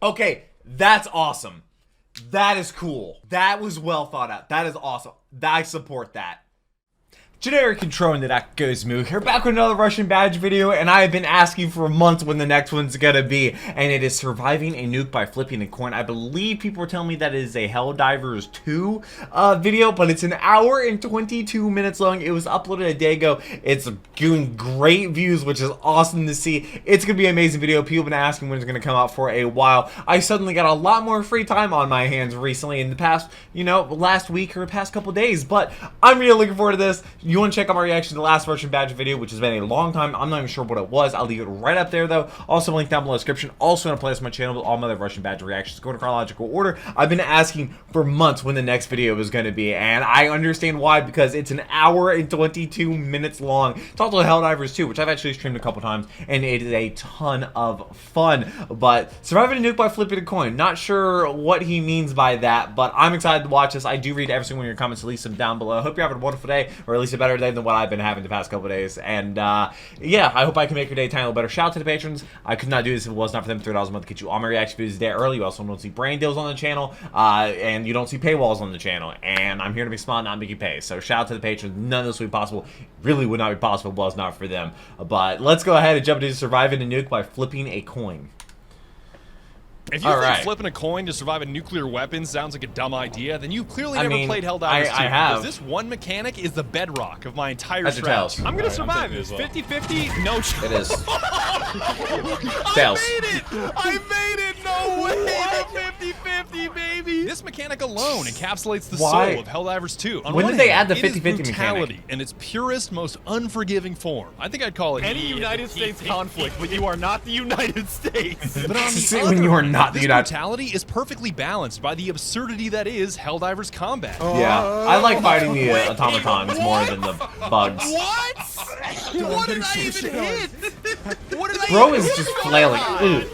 Okay, that's awesome. That is cool. That was well thought out. That is awesome. I support that. Generic controlling the that goes Mook here, back with another Russian badge video, and I have been asking for months when the next one's gonna be, and it is surviving a nuke by flipping a coin. I believe people were telling me that it is a Helldivers 2 video, but it's an hour and 22 minutes long. It was uploaded a day ago. It's doing great views, which is awesome to see. It's gonna be an amazing video. People have been asking when it's gonna come out for a while. I suddenly got a lot more free time on my hands recently in the past, last week or past couple days, but I'm really looking forward to this. You want to check out my reaction to the last Russian badge video, which has been a long time. I'm not even sure what it was. I'll leave it right up there, though. Also, link down below in the description. Also, in a playlist on my channel with all my other Russian badge reactions. Go in chronological order. I've been asking for months when the next video was going to be, and I understand why, because it's an hour and 22 minutes long. It's also Helldivers 2, which I've actually streamed a couple times, and it is a ton of fun. But surviving a nuke by flipping a coin. Not sure what he means by that, but I'm excited to watch this. I do read every single one of your comments, at least them down below. Hope you're having a wonderful day, or at least a better day than what I've been having the past couple of days. And yeah, I hope I can make your day a tiny little better. Shout out to the patrons. I could not do this if it was not for them. $3 a month to get you all my reaction videos a day early. You also don't see brand deals on the channel, and you don't see paywalls on the channel. And I'm here to be smart, not make you pay. So shout out to the patrons. None of this would be possible. Really would not be possible if it was not for them. But let's go ahead and jump into surviving a nuke by flipping a coin. If you think flipping a coin to survive a nuclear weapon sounds like a dumb idea, then you've clearly never played Helldivers 2. I have. Because this one mechanic is the bedrock of my entire strategy. I'm gonna survive this. 50-50, no shot. It is. Tails. I made it! No way! The 50-50, baby! This mechanic alone encapsulates the soul of Helldivers 2. When did they add the 50-50 mechanic? In its purest, most unforgiving form. I think I'd call it any United States conflict, but you are not the United States. But on the when you are not this brutality is perfectly balanced by the absurdity that is Helldivers combat. Yeah, I like fighting the automatons more than the bugs. What? What did I even hit? What did I Bro is just flailing.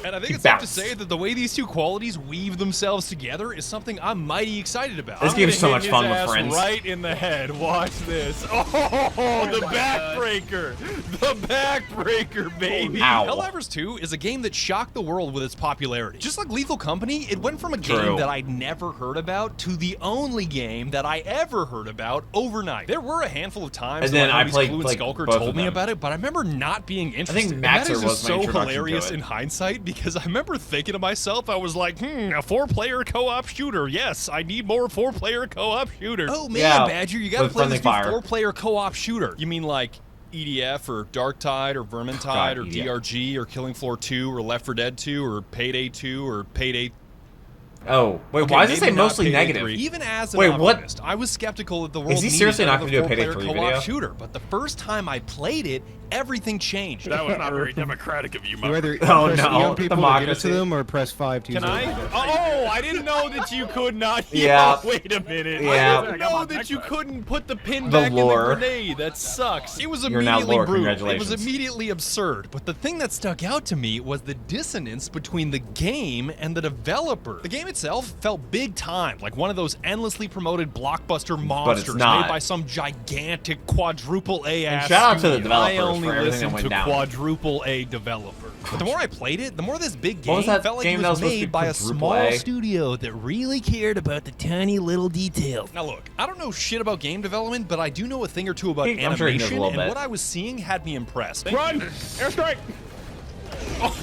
And I think it's safe to say that the way these two qualities weave themselves together is something I'm mighty excited about. This game is so much fun with friends. Right in the head. Watch this. Oh, the backbreaker. The backbreaker, baby. Ow. Helldivers 2 is a game that shocked the world with its popularity. Just like Lethal Company, it went from a game that I'd never heard about to the only game that I ever heard about overnight. There were a handful of times and then I played Clue and Skulker told me about it, but I remember not being interested. I think Maxer was so hilarious in hindsight, because I remember thinking to myself, I was like, a 4-player co-op shooter. Yes, I need more 4-player co-op shooters. Oh man, Badger, you gotta play this new 4-player co-op shooter. You mean like EDF or Darktide or Vermintide or DRG or Killing Floor 2 or Left 4 Dead 2 or Payday 2 or Payday... Oh, wait, why does it say mostly negative? Even as an optimist, I was skeptical that the world needed seriously not going to do a Payday 3 video? Shooter, but the first time I played it, everything changed. That was not very democratic of you, You either press young people to give it to them or press 5 to use Can I? Oh, I didn't know that you could not. Yeah. Wait a minute. Yeah. I didn't know that you couldn't put the pin back in the grenade. That sucks. It was immediately brutal. It was immediately absurd. But the thing that stuck out to me was the dissonance between the game and the developer. The game itself felt big time, like one of those endlessly promoted blockbuster monsters made by some gigantic quadruple A ass studio. Shout out to the developers I only for everything that went down. Quadruple A developer. But the more I played it, the more this big game felt like it was made by a small studio that really cared about the tiny little details. Now look, I don't know shit about game development, but I do know a thing or two about animation, and what I was seeing had me impressed. Run! Airstrike!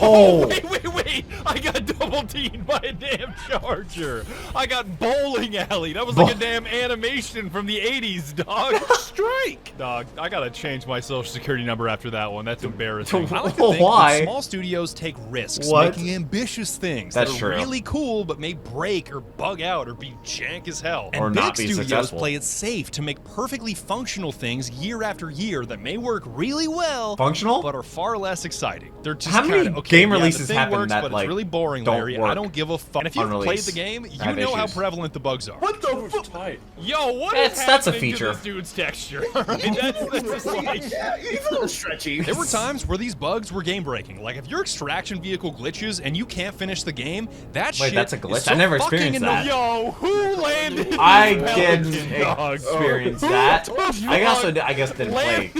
Oh! Wait! I got double teamed by a damn charger. I got bowling alley. That was like a damn animation from the 80s, dog. Strike! Dog, I gotta change my social security number after that one. That's embarrassing. I like to think that small studios take risks, making ambitious things that are really cool, but may break or bug out or be jank as hell. And big studios play it safe to make perfectly functional things year after year that may work really well, but are far less exciting. They're just how many game releases happen that but like it's really boring, Larry. I don't give a fuck. And if you've played the game, you know how prevalent the bugs are. What the fuck? Yo, what is happening to this dude's texture? Right? That's just like, yeah, he's a little stretchy. There were times where these bugs were game breaking. Like if your extraction vehicle glitches and you can't finish the game, that shit that's a glitch. is so I never experienced that. Yo, who landed? I didn't experience that. I guess didn't play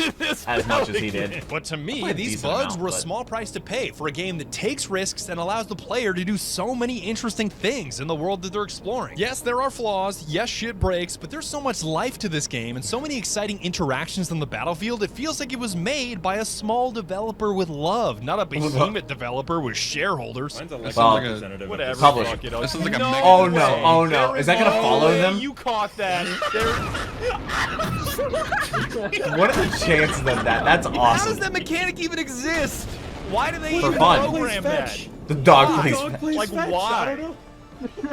as much as he did. But to me, these bugs were a small price to pay pay for a game that takes risks and allows the player to do so many interesting things in the world that they're exploring. Yes, there are flaws, yes, shit breaks, but there's so much life to this game and so many exciting interactions on the battlefield, it feels like it was made by a small developer with love, not a behemoth developer with shareholders. Whatever. Publisher. This is like a oh no. Is that gonna follow them? You caught that. What are the chances of that? That's awesome. How does that mechanic even exist? Why do they even fun. program that? The dog plays Like fetch. why? I don't know.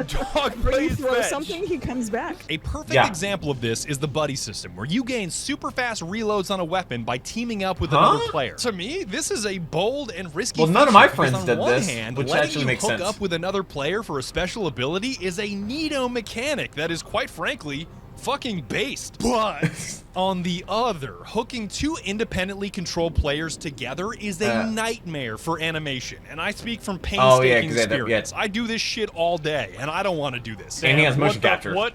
Dog When you plays throw fetch. something, he comes back. A perfect example of this is the buddy system, where you gain super fast reloads on a weapon by teaming up with another player. To me, this is a bold and risky Well, none of my feature, friends because did on one this, hand, which letting actually you makes hook sense. up with another player for a special ability is a neato mechanic that is, quite frankly, fucking based. But on the other, hooking two independently controlled players together is a nightmare for animation, and I speak from painstaking experience. I do this shit all day, and I don't want to do this. And he has motion capture. What?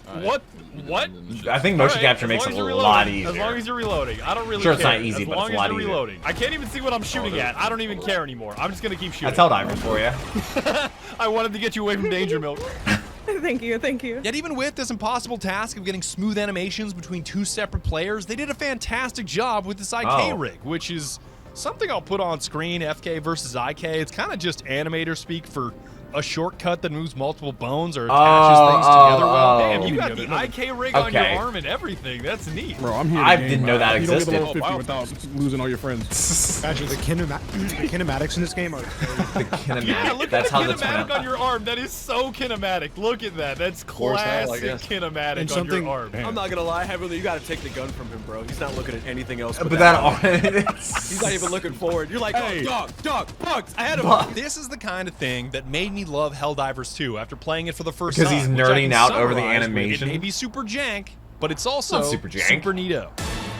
I think motion capture makes it a lot easier. As long as you're reloading. I don't really Sure, care. it's not easy, but it's a lot As long as you're easier. reloading. I can't even see what I'm shooting at. I don't even care anymore. I'm just gonna keep shooting. That's Helldivers for you. I wanted to get you away from Danger Milk. Thank you, thank you. Yet even with this impossible task of getting smooth animations between two separate players, they did a fantastic job with this IK rig, which is something I'll put on screen, FK versus IK. It's kind of just animator speak for a shortcut that moves multiple bones or attaches things together well. Damn, you got the IK rig on your arm and everything. That's neat. Bro, I'm here. I didn't know that you existed. don't get the level 50 without losing all your friends. Badger, the kinematics in this game are The kinematic. Yeah, look That's at how the that's kinematic on your arm. That is so kinematic. Look at that. That's classic kinematic on your arm. I'm not gonna lie, Heavenly, you gotta take the gun from him, bro. He's not looking at anything else. But that he's not even looking forward. You're like, Hey. oh, dog, bugs, I had him. This is the kind of thing that made me love Helldivers 2 after playing it for the first Because time. he's which I nerding can out over the summarize with, animation. It may be super jank, but it's also Not super jank. super neato.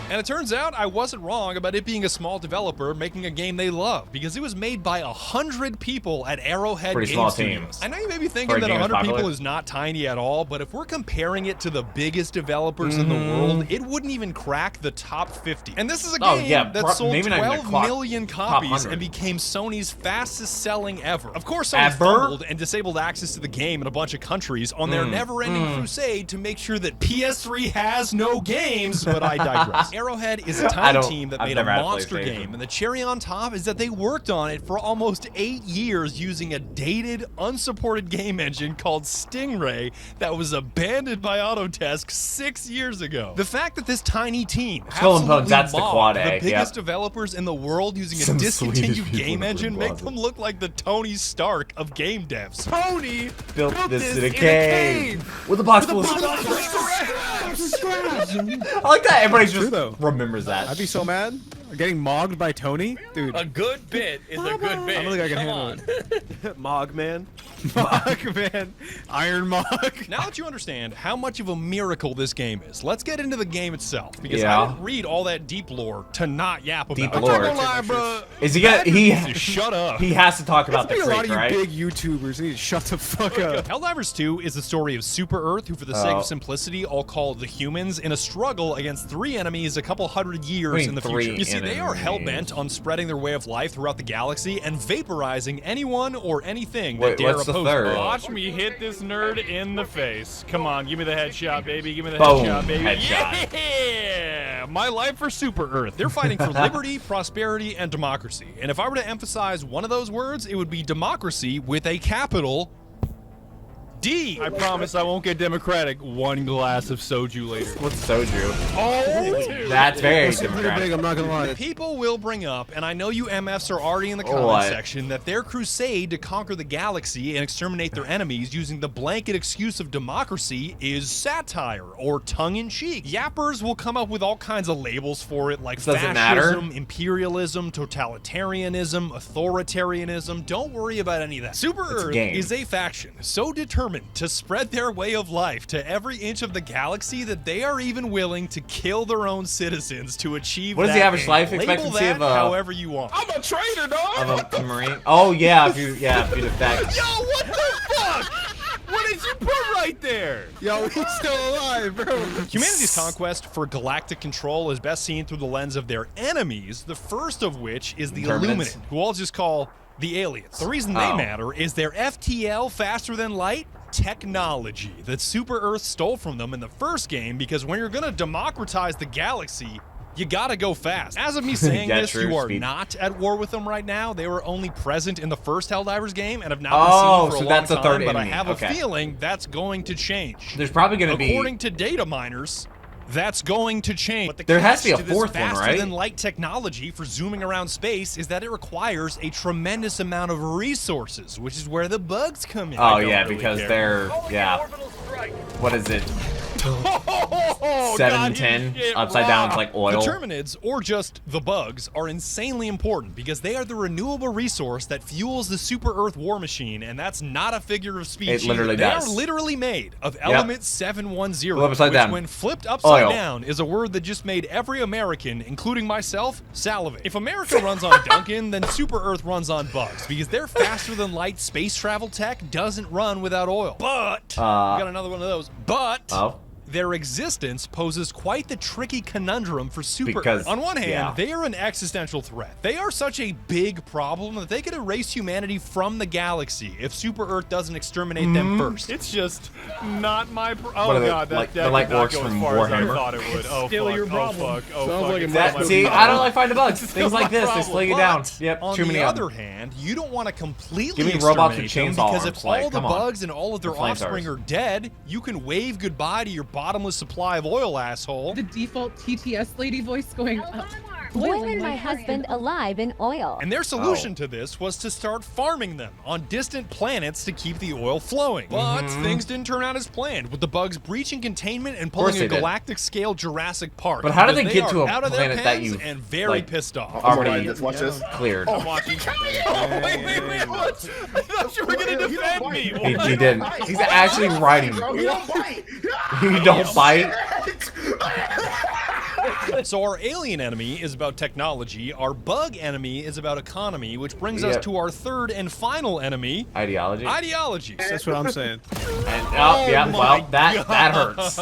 And it turns out I wasn't wrong about it being a small developer making a game they love, because it was made by 100 people at Arrowhead Pretty Game small Studios. team. I know you may be For thinking a that game as 100 people popular. is not tiny at all, but if we're comparing it to the biggest developers in the world, it wouldn't even crack the top 50. And this is a game that sold maybe not even 12 million copies 100. and became Sony's fastest selling ever. Of course, Sony Ever? fumbled and disabled access to the game in a bunch of countries on their never-ending crusade to make sure that PS3 has no games, but I digress. Arrowhead is a tiny team that I've made a never had monster PlayStation. game, and the cherry on top is that they worked on it for almost 8 years using a dated, unsupported game engine called Stingray that was abandoned by Autodesk 6 years ago. The fact that this tiny team Skull and Bones, absolutely that's the mobbed quad the egg, biggest yep. developers in the world using Some a discontinued Swedish people game in the engine make closet. them look like the Tony Stark of game devs. Tony built this in a cave with a box full of I like that everybody just though. remembers that. I'd be so mad. Getting mogged by Tony? Dude. A good bit is a good bit. I don't think I can handle it. Mog, man. Mog, man. Iron Mog. Now that you understand how much of a miracle this game is, let's get into the game itself. Because Yeah. I didn't read all that deep lore to not yap about Deep it. lore. I'm not gonna lie, bro. Is he gonna? He Shut up. He has to talk about the There's a lot freak, of you right? big YouTubers need to shut the fuck up. Helldivers 2 is the story of Super Earth, who for the sake of simplicity, I'll call the humans, in a struggle against 3 enemies a couple hundred years in the future. You see, they are hell-bent on spreading their way of life throughout the galaxy and vaporizing anyone or anything that Wait, dare what's the oppose third? them. Watch me hit this nerd in the face. Come on, give me the headshot, baby. Give me the Boom, headshot, baby. headshot. Yeah! My life for Super Earth. They're fighting for liberty, prosperity, and democracy. And if I were to emphasize one of those words, it would be democracy with a capital D. I promise I won't get democratic. One glass of soju later. What's soju? Oh! That's very It's pretty democratic. big, I'm not gonna lie. People will bring up, and I know you MFs are already in the comment What? section, that their crusade to conquer the galaxy and exterminate their enemies using the blanket excuse of democracy is satire or tongue-in-cheek. Yappers will come up with all kinds of labels for it, like Does it matter? fascism, imperialism, totalitarianism, authoritarianism. Don't worry about any of that. Super It's a Earth game. is a faction so determined to spread their way of life to every inch of the galaxy that they are even willing to kill their own citizens to achieve What is the that average aim. life Label expectancy that of a- however you want. I'm a traitor, dog. Of a Marine? Oh yeah, if you defect. Yo, what the fuck? What did you put right there? Yo, he's still alive, bro. Humanity's conquest for galactic control is best seen through the lens of their enemies, the first of which is the Terminus. Illuminate, who I'll just call The aliens. The reason they matter is their FTL, faster than light, technology that Super Earth stole from them in the first game, because when you're gonna democratize the galaxy, you gotta go fast. As of me saying this, you are not at war with them right now. They were only present in the first Helldivers game and have now been seen for a long time, third but enemy. I have a feeling that's going to change. There's probably gonna be... According to data miners, that's going to change. But the there has to be a catch fourth this one, right? faster than light technology for zooming around space is that it requires a tremendous amount of resources, which is where the bugs come in. Oh yeah, because they're what is it? 710 upside down. It's like oil. The Terminids, or just the bugs, are insanely important because they are the renewable resource that fuels the Super Earth war machine, and that's not a figure of speech. It literally they does. Are literally made of element 710, which when flipped upside down is a word that just made every American, including myself, salivate. If America runs on Duncan, then Super Earth runs on bugs because their faster than light space travel tech doesn't run without oil. But we got another one of those. But their existence poses quite the tricky conundrum for Super Earth. On one hand, they are an existential threat. They are such a big problem that they could erase humanity from the galaxy if Super Earth doesn't exterminate them first. It's just not my oh god, that like did not works go from as far as I Warhammer. thought it would. Oh Still fuck, your problem. oh fuck. See, I don't like finding bugs. Things like this, they slow you down. Yep, on too many the of them. other hand, you don't want to completely Give me robots with exterminate chainsaw them because arms, if like, all the come on. bugs and all of their offspring are dead, you can wave goodbye to your bottomless supply of oil, asshole. The default TTS lady voice going up. Boiling my husband alive in oil. And their solution to this was to start farming them on distant planets to keep the oil flowing. But things didn't turn out as planned, with the bugs breaching containment and pulling a galactic-scale Jurassic Park. But how did they get to a out of planet their that pens you and very pissed off? already watch this. cleared? I'm watching. Wait, what? I thought you were gonna defend me. He didn't. He's actually writing. You don't bite. You don't bite. So our alien enemy is about technology, our bug enemy is about economy, which brings us to our third and final enemy, Ideology. ideology. That's what I'm saying. And well, that hurts.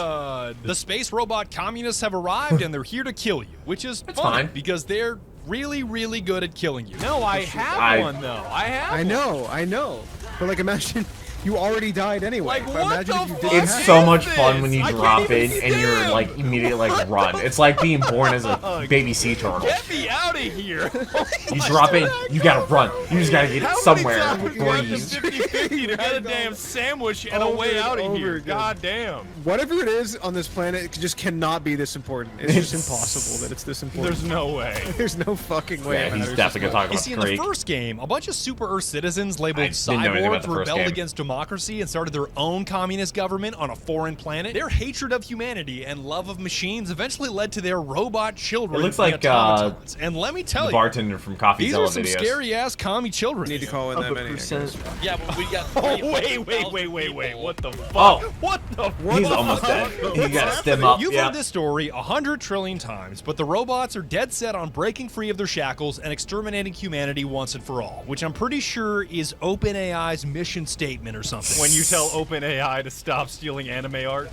The space robot communists have arrived and they're here to kill you, which is fine because they're really, really good at killing you. No, I have one though. I know. But like, imagine you already died anyway. Like, But what imagine the if you fuck? didn't. It's so much fun this? when you I drop can't in even and you're stand. like immediately like run. It's like being born as a baby sea turtle. Get me out of here. You drop in, you gotta run. You just gotta get somewhere. How many times you have Breathe. to 50-50 to get a damn sandwich and a way out of here? God damn. Whatever it is on this planet, it just cannot be this important. It's just impossible that it's this important. There's no way. There's no fucking way. Yeah, he's definitely gonna talk You about see, in Creek. the first game, a bunch of Super Earth citizens labeled didn't know anything about cyborgs the first rebelled game. against democracy and started their own communist government on a foreign planet. Their hatred of humanity and love of machines eventually led to their robot children. It looks the like automatons. And let me tell the you, bartender from Coffee these Zilla are some videos. scary-ass commie children. Need to call in that many. I guess. Yeah, but we got. Oh, wait. What the fuck? Oh. What the fuck? He's almost dead. You gotta stem up. You've Yeah. heard this story 100 trillion times, but the robots are dead set on breaking free of their shackles and exterminating humanity once and for all, which I'm pretty sure is OpenAI's mission statement or something. When you tell OpenAI to stop stealing anime art.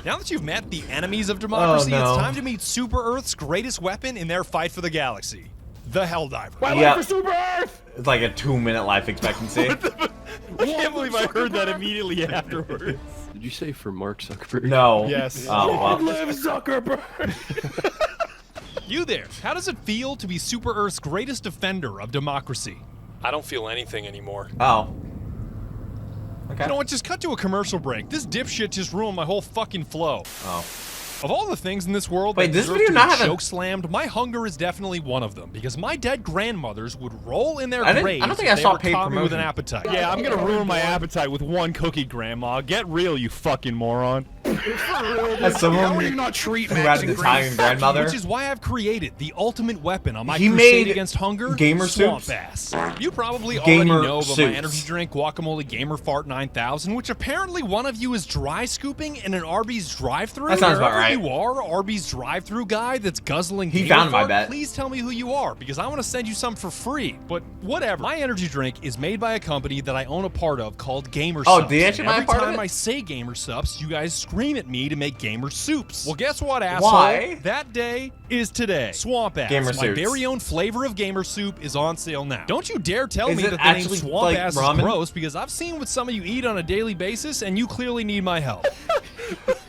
Now that you've met the enemies of democracy, Oh, no. it's time to meet Super Earth's greatest weapon in their fight for the galaxy, the Helldiver. Yeah. For Super Earth. It's like a 2-minute life expectancy. I can't believe I heard that immediately afterwards. Did you say for Mark Zuckerberg? No. Yes. Oh, well. Live Zuckerberg. You there, how does it feel to be Super Earth's greatest defender of democracy? I don't feel anything anymore. Oh. Okay. You know what, just cut to a commercial break. This dipshit just ruined my whole fucking flow. Oh. Of all the things in this world Wait, that this deserve video to not be have a- choke slammed, my hunger is definitely one of them. Because my dead grandmothers would roll in their I graves don't think if I they saw were paid caught me with an promotion. appetite. Yeah, I'm gonna ruin my appetite with one cookie, Grandma. Get real, you fucking moron. As someone How are you not treat who had Max an and Italian grandmother, Which is why I've created the ultimate weapon on my He crusade made against hunger, gamer swamp soups. ass. You probably Gamer already know about my soups. energy drink, Guacamole Gamer Fart 9000, which apparently one of you is dry scooping in an Arby's drive-thru. That sounds about Wherever right. you are, Arby's drive-thru guy that's guzzling He Gamer found my Fart, bet. please tell me who you are, because I want to send you some for free. But whatever. My energy drink is made by a company that I own a part of called Gamer Oh, Subs. did you actually And buy a every part of time it? I say Gamer Subs, you guys scream scream at me to make gamer soups. Well, guess what, asshole? Why? That day is today. Swamp Ass, Gamer my soups. very own flavor of gamer soup, is on sale now. Don't you dare tell Is me it that the name actually Swamp like Ass ramen? is gross, because I've seen what some of you eat on a daily basis, and you clearly need my help.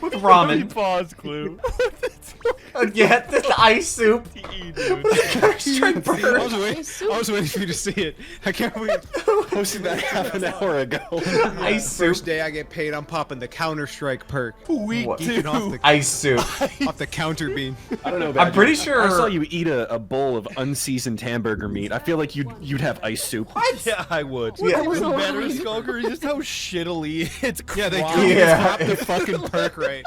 With ramen. Pause, Clue. Yeah, the ice soup. Straight burger. I was waiting for you to see it. I can't believe Posted that half an hour ago. Ice soup. first day I get paid, I'm popping the Counter-Strike perk. What? Geeking off Ice soup. off the counter beam. I don't know. I'm Badger. pretty sure. I saw you eat a bowl of unseasoned hamburger meat. I feel like you'd have ice soup. Yeah, I would. Yeah. What's better, Skulker? Just how shittily it's Yeah, they crowded. Yeah. got the fucking perk right.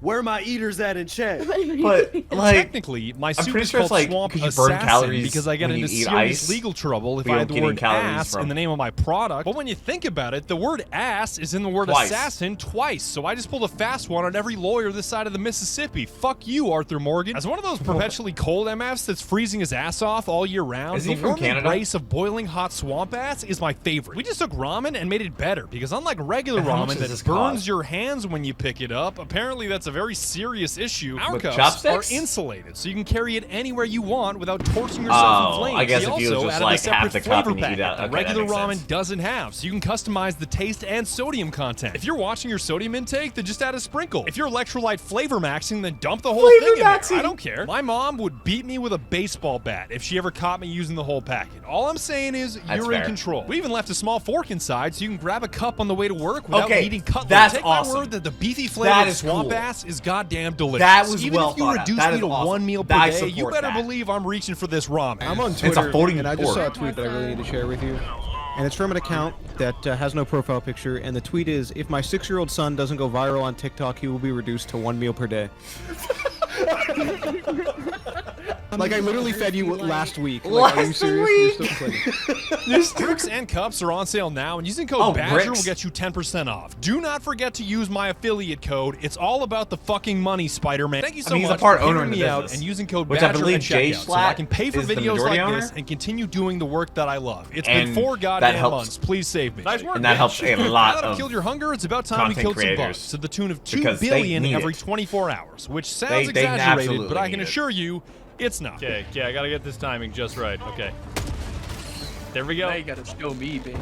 Where are my eaters at in chat? But like, Technically, my soup pretty is sure it's called like, Swamp could you burn Assassin calories because I get when into you eat serious ice? legal trouble if But I you had don't the get any word calories ass from in the name of my product. But when you think about it, the word ass is in the word Twice. assassin twice. So I just pulled a fast one on every lawyer this side of the Mississippi. Fuck you, Arthur Morgan. As one of those perpetually cold MFs that's freezing his ass off all year round, Is he the from warm Canada? embrace of boiling hot swamp ass is my favorite. We just took ramen and made it better because unlike regular How much ramen does that this burns cost? your hands when you pick it up, apparently that's a very serious issue. Our With cups chopsticks? are insulated, so you can carry it anywhere you want without torching yourself in Oh, flames. I guess He if you also just, added like, a separate half the cup flavor and you eat packet that- that okay, that regular makes ramen sense. doesn't have, so you can customize the taste and sodium content. If you're watching your sodium intake, then just add a sprinkle. If you're electrolyte flavor maxing, then dump the whole Flavor thing in there. maxing. I don't care. My mom would beat me with a baseball bat if she ever caught me using the whole packet. All I'm saying is That's you're in fair. control. We even left a small fork inside so you can grab a cup on the way to work without Okay, needing cutlery. that's Take awesome. my word that the beefy flavor That of is swamp cool. ass is goddamn delicious. That was Even well if you thought out. reduce That me is to awesome. one meal per I day, you support better that. believe I'm reaching for this ramen. I'm on It's Twitter, a folding and I just fork. saw a tweet that I really need to share with you. And it's from an account that has no profile picture, and the tweet is, if my 6-year-old son doesn't go viral on TikTok, he will be reduced to 1 meal per day. Like, I literally fed you last week. Like, are you Last serious? week? You're still Perks and cups are on sale now, and using code Oh, BADGER bricks. will get you 10% off. Do not forget to use my affiliate code. It's all about the fucking money, Spider-Man. Thank you so I mean, he's a much part for owner hearing in me the out business, and using code which I BADGER believe at Jay checkout so I can pay for Schlatt is the videos majority like owner. this and continue doing the work that I love. It's And been 4 that goddamn helps. months. Please save me. Nice work, And that bitch. helps a Now lot that I've of killed your hunger, it's about time we content killed some creators. bugs to the tune of 2 Because they billion need every it. 24 hours, which sounds They exaggerated, absolutely but I need can it. assure you, it's not. Okay, I gotta get this timing just right. Okay. There we go. Now you gotta show me, baby.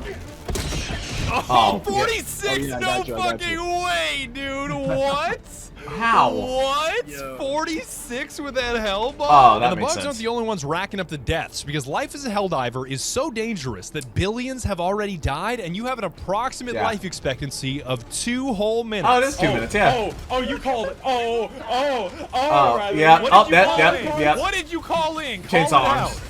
Oh, 46? Oh, yeah, I No got you, I got fucking you. way, dude. What? how? What? Yo. 46 with that hell bomb? Oh, that And the makes bugs sense. aren't the only ones racking up the deaths, because life as a Helldiver is so dangerous that billions have already died, and you have an approximate Yeah. life expectancy of 2 whole minutes. Oh, it is 2 minutes, yeah. Oh, you called it. Oh, Oh, Riley. yeah. What Oh, did you that, call yep, in? yep. What did you call in? Call Chainsaw it arms. out.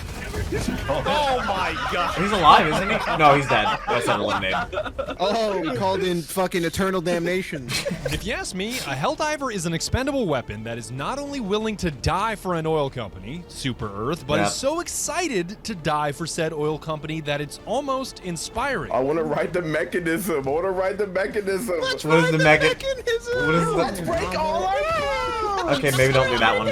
Oh my god. He's alive, isn't he? No, he's dead. That's not eliminated. Oh, we called in fucking eternal damnation. If you ask me, a Helldiver is an expendable weapon that is not only willing to die for an oil company, Super Earth, but Yep. is so excited to die for said oil company that it's almost inspiring. I want to write the mechanism. I want to write the mechanism. What is the mechanism? What is Let's the... break all our Okay, maybe don't do that one.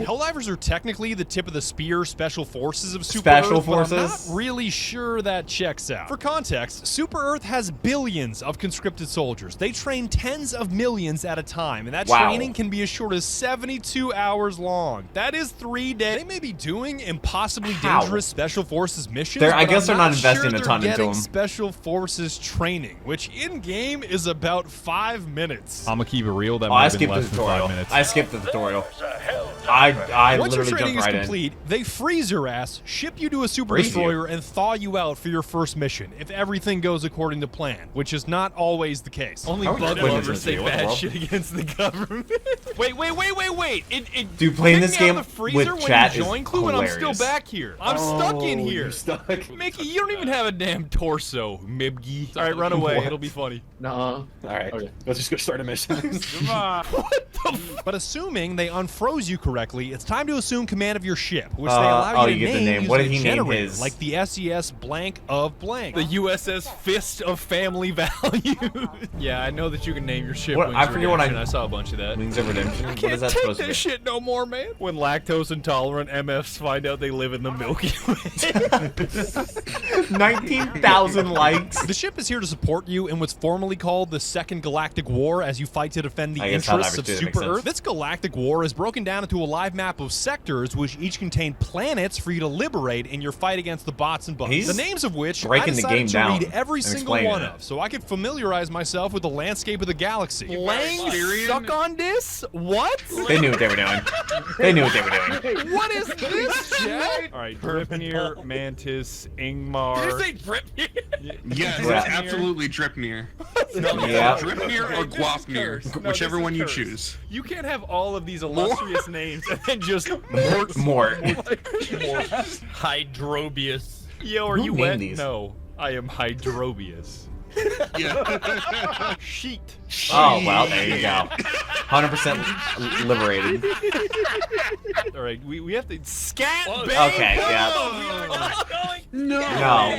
Helldivers are technically the tip of the spear special forces of Super Special Earth, but I'm forces? not really sure that checks out. For context, Super Earth has billions of conscripted soldiers. They train tens of millions at a time, and that Wow. training can be as short as 72 hours long. That is 3 days. They may be doing impossibly How? dangerous special forces missions, They're- I but guess I'm they're not investing sure a ton they're into getting them. special forces training, which in-game is about 5 minutes. I'm gonna keep it real. That Oh, I skipped the tutorial. I skipped the tutorial. I Once your literally training jumped is right complete, they freeze your ass, ship you to a super Freeze you? destroyer, and thaw you out for your first mission, if everything goes according to plan, which is not always the case. Only How are we bug playing lovers this say video? What the bad world? shit against the government. wait. Dude, playing kicked this me out game of the freezer with when chat you is join Clue, and I'm still hilarious. back here. I'm stuck in here. You're stuck. Mickey, you don't even have a damn torso, Mibgy. All right, run away. What? It'll be funny. Nah. All right. Okay. Let's just go start a mission. Come on. What the f- But assuming they unfroze you correctly, it's time to assume command of your ship, which they Oh, allow you to you get the name name. using What did a he name generator, his? like the SES blank of blank. The USS Fist of Family Value. Yeah, I know that you can name your ship. What- Wings I of forget what I- Redemption. I saw a bunch of that. Wings of Redemption? I What can't is that take supposed to be? this shit no more, man. When lactose intolerant MFs find out they live in the Milky Way. 19,000 likes. The ship is here to support you in what's formerly called the Second Galactic War as you fight to defend the I guess interests of Helldivers 2 makes Super sense. Earth. This galactic war is broken down into a live map of sectors which each contain planets for you to liberate in your fight against the bots and bugs. He's The names of which I breaking the decided game to down read every and single explaining one it. of, so I could familiarize myself with the landscape of the galaxy. Lang suck on this? What? They knew what they were doing. They knew what they were doing. What is this, Chad? All right, Dripnir, Mantis, Ingmar. Did you say Dripnir? Yes, Yeah. it's absolutely Dripnir. Yeah. Dripnir or Guapnir, No, whichever this is one you cursed. choose. You can't have all of these illustrious names and then just Mort. Hydrobius. Yo, are Who you named wet? these? No, I am Hydrobius. Yeah. Sheet. Oh, well, there you go. 100% liberated. All right, we have to scat. Okay, yeah. No.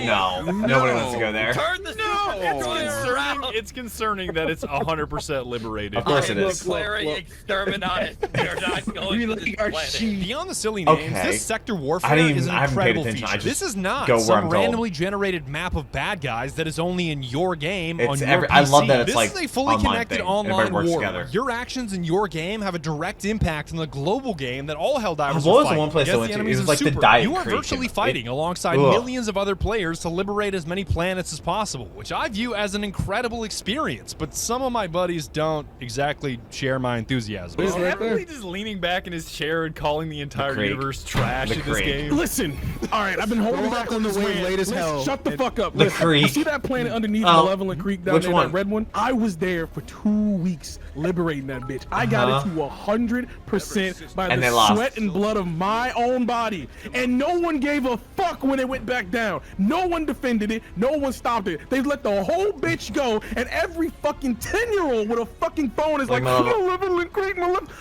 No. Nobody wants to go there. Turn the It's concerning that it's 100% liberated. Of course it is. Declaring exterminatus. We are not going to this planet. Beyond the silly names, Okay. this sector warfare I didn't is even- an I haven't paid incredible attention. I feature. just This is not go where I'm some told. randomly generated map of bad guys that is only in your game It's on your PC. I love that it's This like is a fully online connected thing. online Everybody works war. together. Your actions in your game have a direct impact on the global game that all Helldivers What are was the fighting one place I against went the to? It enemies was of like the Super. Diet You are Creek, virtually and fighting alongside Ugh. millions of other players to liberate as many planets as possible, which I view as an incredible experience. But some of my buddies don't exactly share my enthusiasm. Is Emily just leaning back in his chair and calling the entire creek. universe trash The in this creek. game? Listen, all right, I've been holding back on this way late as hell. Shut the fuck up. The Listen, creek. You see that planet underneath Oh, Malevolent Creek down which there, one? that red one? I was there for 2 weeks liberating that bitch. I got it to 100% by And they the lost. sweat and blood of my own body. And no one gave a fuck when it went back down. No one defended it. No one stopped it. They let the whole bitch go, and every fucking 10-year-old with a fucking phone is like, Malevolent Creek,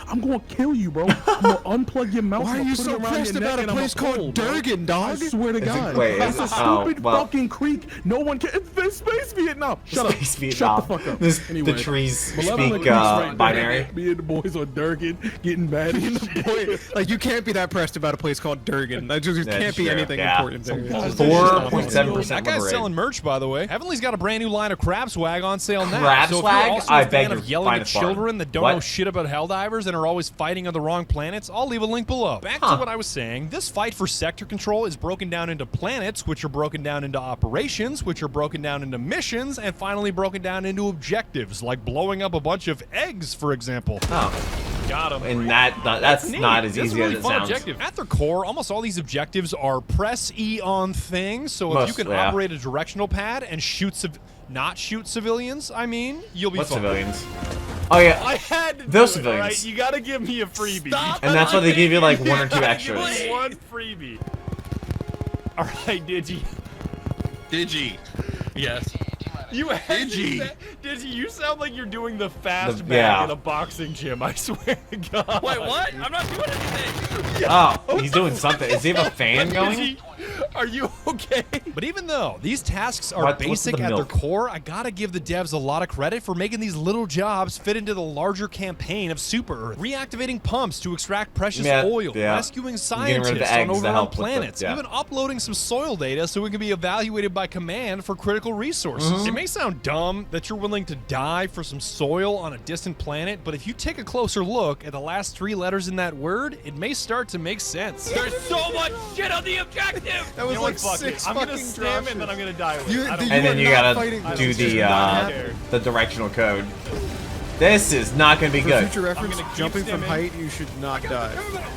I'm gonna kill you, bro. I'm gonna unplug your mouth. Why are you so pressed about a place called Durgan, dog? I swear to God. wait, It's a is it- oh, stupid well. fucking creek. No one can. It's Space Vietnam. Shut Space up. Vietnam. Shut the fuck up. This- Anyway, the trees Malevolent speak Creek's right there. binary. Me and the boys on Durgan getting mad. Me and the boy, like, you can't be that pressed about a place called Durgan. That just That's can't be true, anything yeah. important there. 4.7% That guy's liberated. selling merch, by the way. Heavenly's got a brand new line of crab swag on sale now. Crab so if swag? you're also I a beg fan your of yelling at finest pardon. children that don't What? know shit about Helldivers and are always fighting on the wrong planets, I'll leave a link below. Back to what I was saying. This fight for sector control is broken down into planets, which are broken down into operations, which are broken down into missions, and finally broken down into objectives, like blowing up a bunch of eggs, for example. Oh. Got him. And that's Neat. not as That's easy a really as it fun sounds. objective. At their core, almost all these objectives are press E on things. So if you Most, can yeah. operate a directional pad and not shoot civilians, I mean, you'll be What fine. civilians? Oh yeah, I had to those do it, civilians. right? You gotta give me a freebie. And that's why they give you like 1 or 2 extras. One freebie. All right, Digi. Digi. Yes. You Digi. Digi, you sound like you're doing the fast bag yeah. in a boxing gym. I swear to God. Wait, what? I'm not doing anything. Oh, he's doing something. Does he have a fan going? Digi, are you okay? But even though these tasks are What's basic the at their milk? core, I gotta give the devs a lot of credit for making these little jobs fit into the larger campaign of Super Earth. Reactivating pumps to extract precious oil, rescuing Getting rid of the scientists eggs on to overrun help with the- planets, yeah. even uploading some soil data so it can be evaluated by command for critical resources. It may sound dumb that you're willing to die for some soil on a distant planet, but if you take a closer look at the last 3 letters in that word, it may start to make sense. There's so much shit on the objective. That was You know like what, fuck it. 6 I'm gonna fucking stem and then I'm gonna die with You- it. I don't you care. And then are you not gotta fighting- do not the care. the directional code. This is not gonna be For good. future reference, gonna keep jumping from stimming. height, you should not die.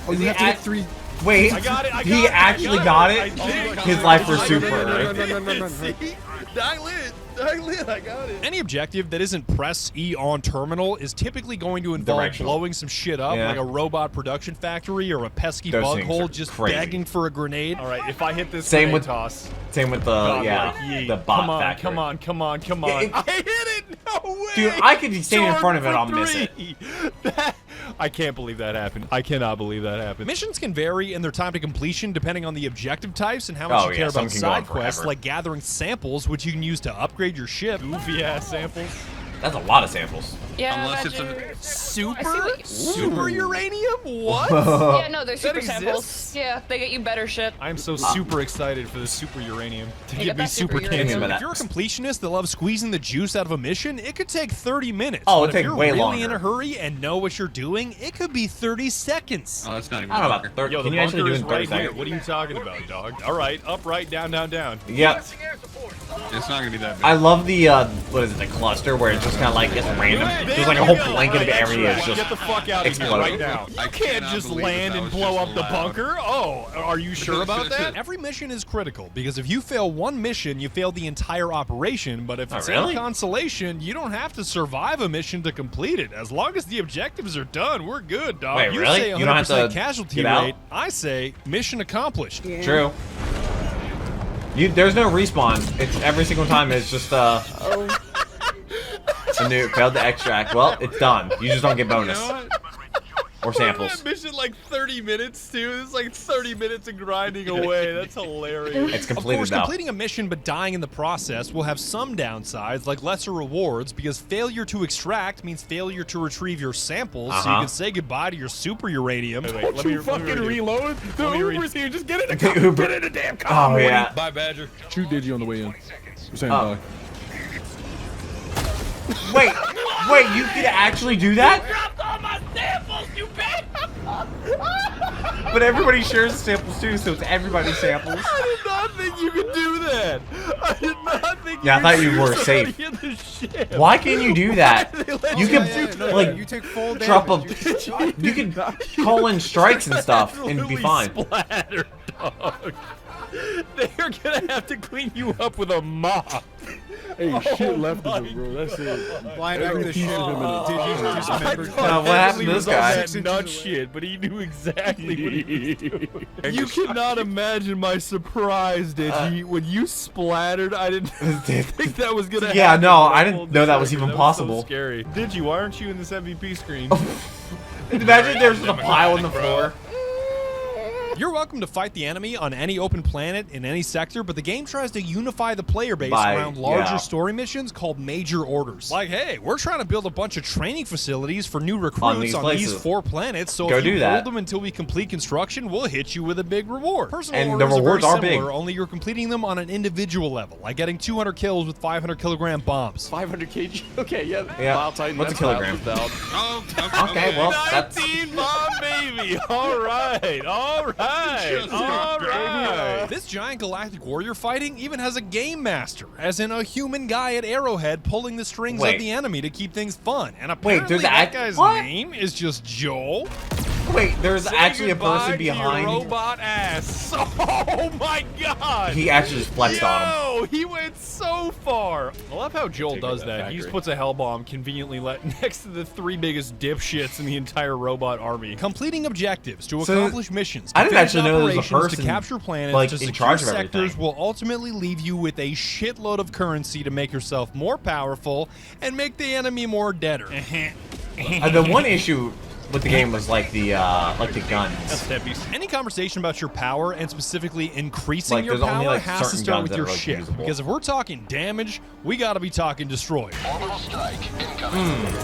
Oh, Is you he have to get at- 3. Wait, I got it. I got he it, actually I got it. it. I did. His life for No, Super no, Earth. no. I got it. Any objective that isn't press E on terminal is typically going to involve Directional. blowing some shit up, Yeah. like a robot production factory or a pesky Those bug things hole are just crazy. begging for a grenade. All right, if I hit this Same grenade with- toss. Same with the God, yeah, like, yeet. the bot come on, factory. Come on, come on, come on. Yeah, it- I hit it! No way! Dude, I could be standing in Jordan front of it, for I'll miss it. 3. I can't believe that happened. I cannot believe that happened. Missions can vary in their time to completion depending on the objective types and how much Oh, you yeah, care some about can go on side quests, forever. like gathering samples, which you can use to upgrade your ship. Goofy ass samples. That's a lot of samples. Yeah, Unless it's Badger. Super uranium? What? Yeah, no, they're super exists? samples. Yeah, they get you better shit. I'm so super excited for the super uranium to You give got me that super super uranium. cancer. But If you're a completionist that loves squeezing the juice out of a mission, it could take 30 minutes. Oh, But it'd take if you're way really longer. in a hurry and know what you're doing, it could be 30 seconds. Oh, that's not even. I don't know about 30. Yo, the Can you actually bunker do it is in 30 right here. seconds? What are you talking about, dog? All right, up, right, down, down, down. Yep. It's not gonna be that big. I love the what is it, the cluster where it's just kind of like it's random. There's like a whole blanket of areas just Get the fuck out of here exploding. right now. You can't just land and blow up the bunker. Oh, are you sure about that? Every mission is critical because if you fail one mission, you fail the entire operation. But if Oh, it's really? any consolation, you don't have to survive a mission to complete it. As long as the objectives are done, we're good, dog. Wait, You really? say 100% You don't have to casualty get out? rate. I say mission accomplished. Yeah. True. There's no respawn. It's every single time. It's just a nuke failed to extract. Well, it's done. You just don't get bonus or samples. That mission like 30 minutes too. This is like 30 minutes of grinding away. That's hilarious. It's Of completed course, now. completing a mission but dying in the process will have some downsides, like lesser rewards, because failure to extract means failure to retrieve your samples, so you can say goodbye to your super uranium. Wait, let me fucking reload. The Uber's here. Just get in the The car. Uber. Get in the damn Oh car. yeah. Bye, Badger. Shoot Digi on the way in. We're saying Oh. bye. Wait, you could actually do that? Dropped all my samples, you bitch! But everybody shares the samples too, so it's everybody's samples. I did not think you could do that. I did not think. Yeah, I thought you were safe. Why can you do that? You can like you take full drop damage. a. You can call in strikes and stuff and be fine. Splattered, dog. They're gonna have to clean you up with a mop. Hey, shit left my of it, bro. That's it. Flying back to the Every piece ship. of him in it. Did you just remember? What happened to this guy? That nut shit, but he knew exactly what he was doing. You cannot imagine my surprise, Digi, when you splattered. I didn't think that was gonna happen. Yeah, no, I the whole didn't know that was server. even So possible. scary. Digi, why aren't you in this MVP screen? Imagine there's a pile on the floor. You're welcome to fight the enemy on any open planet in any sector, but the game tries to unify the player base around larger story missions called major orders. Like, hey, we're trying to build a bunch of training facilities for new recruits on these 4 planets, so if you hold them until we complete construction, we'll hit you with a big reward. Personal orders the rewards are very similar, big. only you're completing them on an individual level, like getting 200 kills with 500-kilogram bombs. 500 kg. Okay, yeah. Yeah. What's a kilogram? Oh, Okay, well, that's 19 bomb baby. All right, all right. All right. This giant galactic warrior fighting even has a game master, as in a human guy at Arrowhead pulling the strings of the enemy to keep things fun. And apparently that guy's name is just Joel. Wait, there's actually a goodbye person to your behind. robot ass. Oh my god. He actually just flexed on him. Yo, he went so far. I love how Joel does that. He just puts a hell bomb conveniently next to the 3 biggest dipshits in the entire robot army. Completing objectives to accomplish missions. I didn't actually know there was a operations person to capture planets like to in secure charge of sectors everything. will ultimately leave you with a shitload of currency to make yourself more powerful and make the enemy more deader. The one issue with the game was like the guns. Any conversation about your power and specifically increasing Like, your there's only, power like, has to certain start guns with that your are, like, ship. usable. Because if we're talking damage, we gotta be talking destroyer. Orbital strike incoming.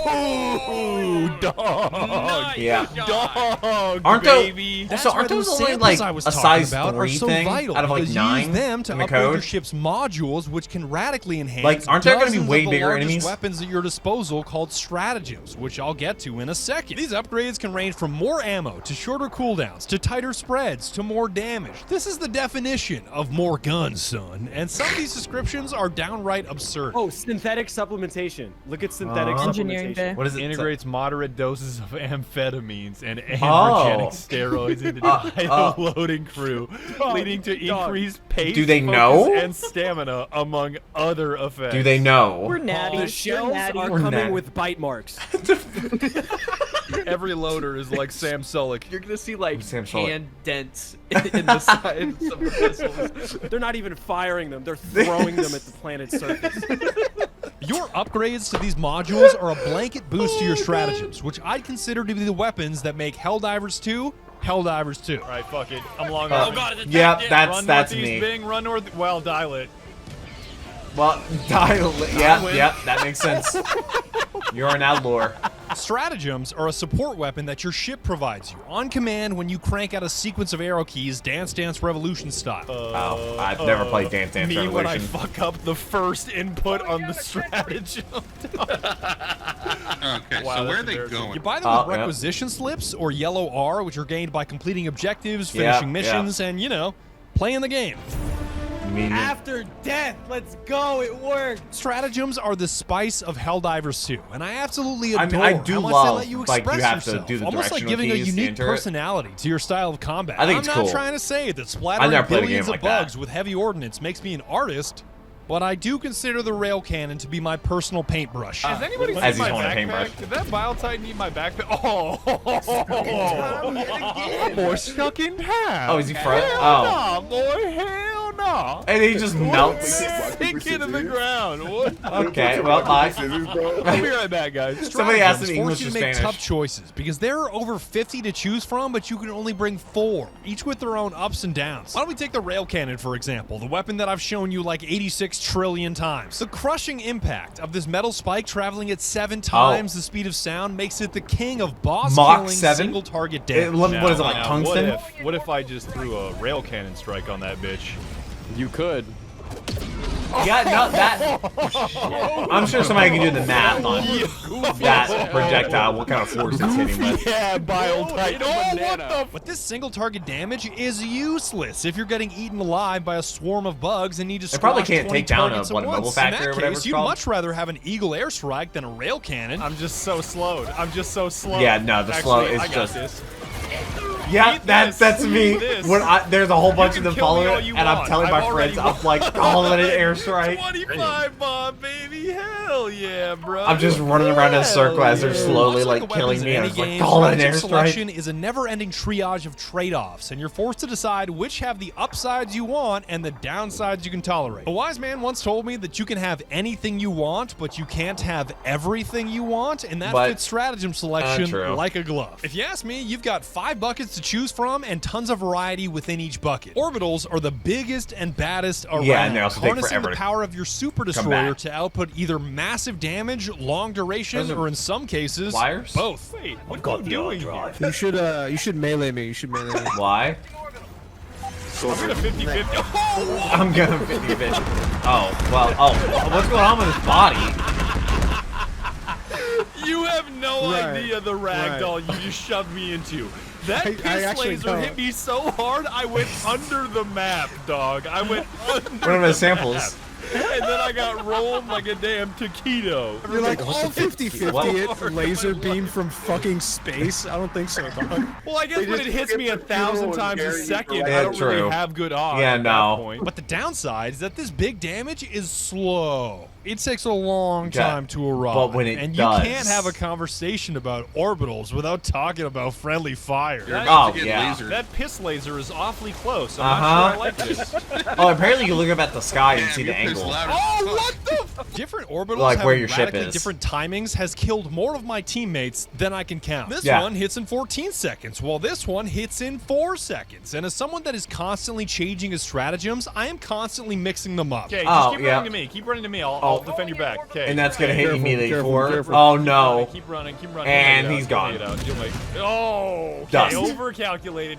Ooh, dog. Yeah. Dog, Aren't baby. those? Also, aren't those only like a size 3 thing out of like 9 them to in the upgrade your code? ship's modules, which can radically enhance Like, aren't there gonna be dozens way of the bigger largest enemies? weapons at your disposal called stratagems, which I'll get to in a second. These upgrades can range from more ammo to shorter cooldowns to tighter spreads to more damage. This is the definition of more guns, son. And some of these descriptions are downright absurd. Oh, synthetic supplementation. Look at synthetic Engineering supplementation. bay. What is it? Integrates moderate doses of amphetamines and androgenic steroids into the loading crew, leading to increased pace, Do they focus, know? and stamina, among other effects. Do they know? We're natty. The shells are We're coming natty. with bite marks. Every loader is like Sam Sulek. You're gonna see like Sam Sulek. hand dents in the sides of the missiles. They're not even firing them. They're throwing them at the planet's surface. Your upgrades to these modules are a blanket boost to your stratagems, which I'd consider to be the weapons that make Helldivers 2 Helldivers 2. All right, fuck it. I'm long Oh on. god, yeah, Run that's northeast, me. Bing, run north. Well, dial it. Well, yeah, that makes sense. You are now lore. Stratagems are a support weapon that your ship provides you on command when you crank out a sequence of arrow keys, Dance Dance Revolution style. Oh, I've never played Dance Dance Revolution. When I fuck up the first input on the stratagem. Okay, so where are they going? You buy them with requisition slips or yellow R, which are gained by completing objectives, finishing missions, and, you know, playing the game. After death, let's go, it worked. Stratagems are the spice of Helldivers 2, and I absolutely adore I do how much love, they let you express you have yourself, to do the almost like giving a unique personality to your style of combat. I think it's I'm cool. not trying to say that splattering billions of bugs with heavy ordnance makes me an artist, but I do consider the rail cannon to be my personal paintbrush. Has anybody seen my backpack? Did that Bile Titan eat my backpack? Oh, boy, stuck in half. Oh, is he front? Hell no, boy, hell no. And he just melts. Sink into the ground. What? Okay, well, bye. I'll be right back, guys. Somebody asked in English you or to make Spanish. tough choices because there are over 50 to choose from, but you can only bring 4, each with their own ups and downs. Why don't we take the rail cannon, for example, the weapon that I've shown you like 86 trillion times. The crushing impact of this metal spike traveling at 7 times the speed of sound makes it the king of boss-killing single-target damage. What is it, like tungsten? What if I just threw a rail cannon strike on that bitch? You could. Yeah, no, that. I'm sure somebody can do the math on that projectile, what kind of force it's hitting with. Yeah, Bile Titan. But this single target damage is useless if you're getting eaten alive by a swarm of bugs and need to It probably squash can't 20 take down targets a at mobile once. factor In or that whatever case, it's you'd called. much rather have an eagle airstrike than a rail cannon. I'm just so slowed. I'm just so slow. Yeah, no, the slow is I got just. this. Yeah, that's me. When there's a whole bunch of them following it, and I'm telling my friends, I'm like, calling it an airstrike. 25 bomb, baby. Hell yeah, bro. I'm just running around in a circle as they're slowly like killing me, and I'm like, call it an strategic selection airstrike. is a never-ending triage of trade-offs, and you're forced to decide which have the upsides you want and the downsides you can tolerate. A wise man once told me that you can have anything you want, but you can't have everything you want, and that fits stratagem selection like a glove. If you ask me, you've got 5 buckets to choose from and tons of variety within each bucket. Orbitals are the biggest and baddest around, Yeah, and they also take harnessing forever the to power of your super destroyer to output either massive damage, long duration, or in some cases, both. Wait, what are you doing here? You should melee me. You should melee me. Why? I'm gonna 50-50. Oh, I'm gonna 50-50. Oh, well, what's going on with his body? You have no idea the ragdoll you just shoved me into. That piss laser hit me so hard, I went under the map, dog. I went under What are the samples? And then I got rolled like a damn taquito. You're like, all 50-50 it laser beam from fucking space? I don't think so, dog. Well, I guess when it hits me 1,000 times a second, I don't really have good odds at that point. But the downside is that this big damage is slow. It takes a long time to arrive. But when it and does. you can't have a conversation about orbitals without talking about friendly fire. That piss laser is awfully close. I'm not sure I like this. Oh, apparently you look up at the sky and see the angle. Oh, what the? Different orbitals Like where having your ship radically is. different timings has killed more of my teammates than I can count. This Yeah. one hits in 14 seconds, while this one hits in 4 seconds. And as someone that is constantly changing his stratagems, I am constantly mixing them up. Okay, just keep running to me. Keep running to me. I'll defend your back. Okay. And that's gonna hit you immediately Careful. Oh no. Keep running. And he's gone. Oh, okay. Dust. Overcalculated,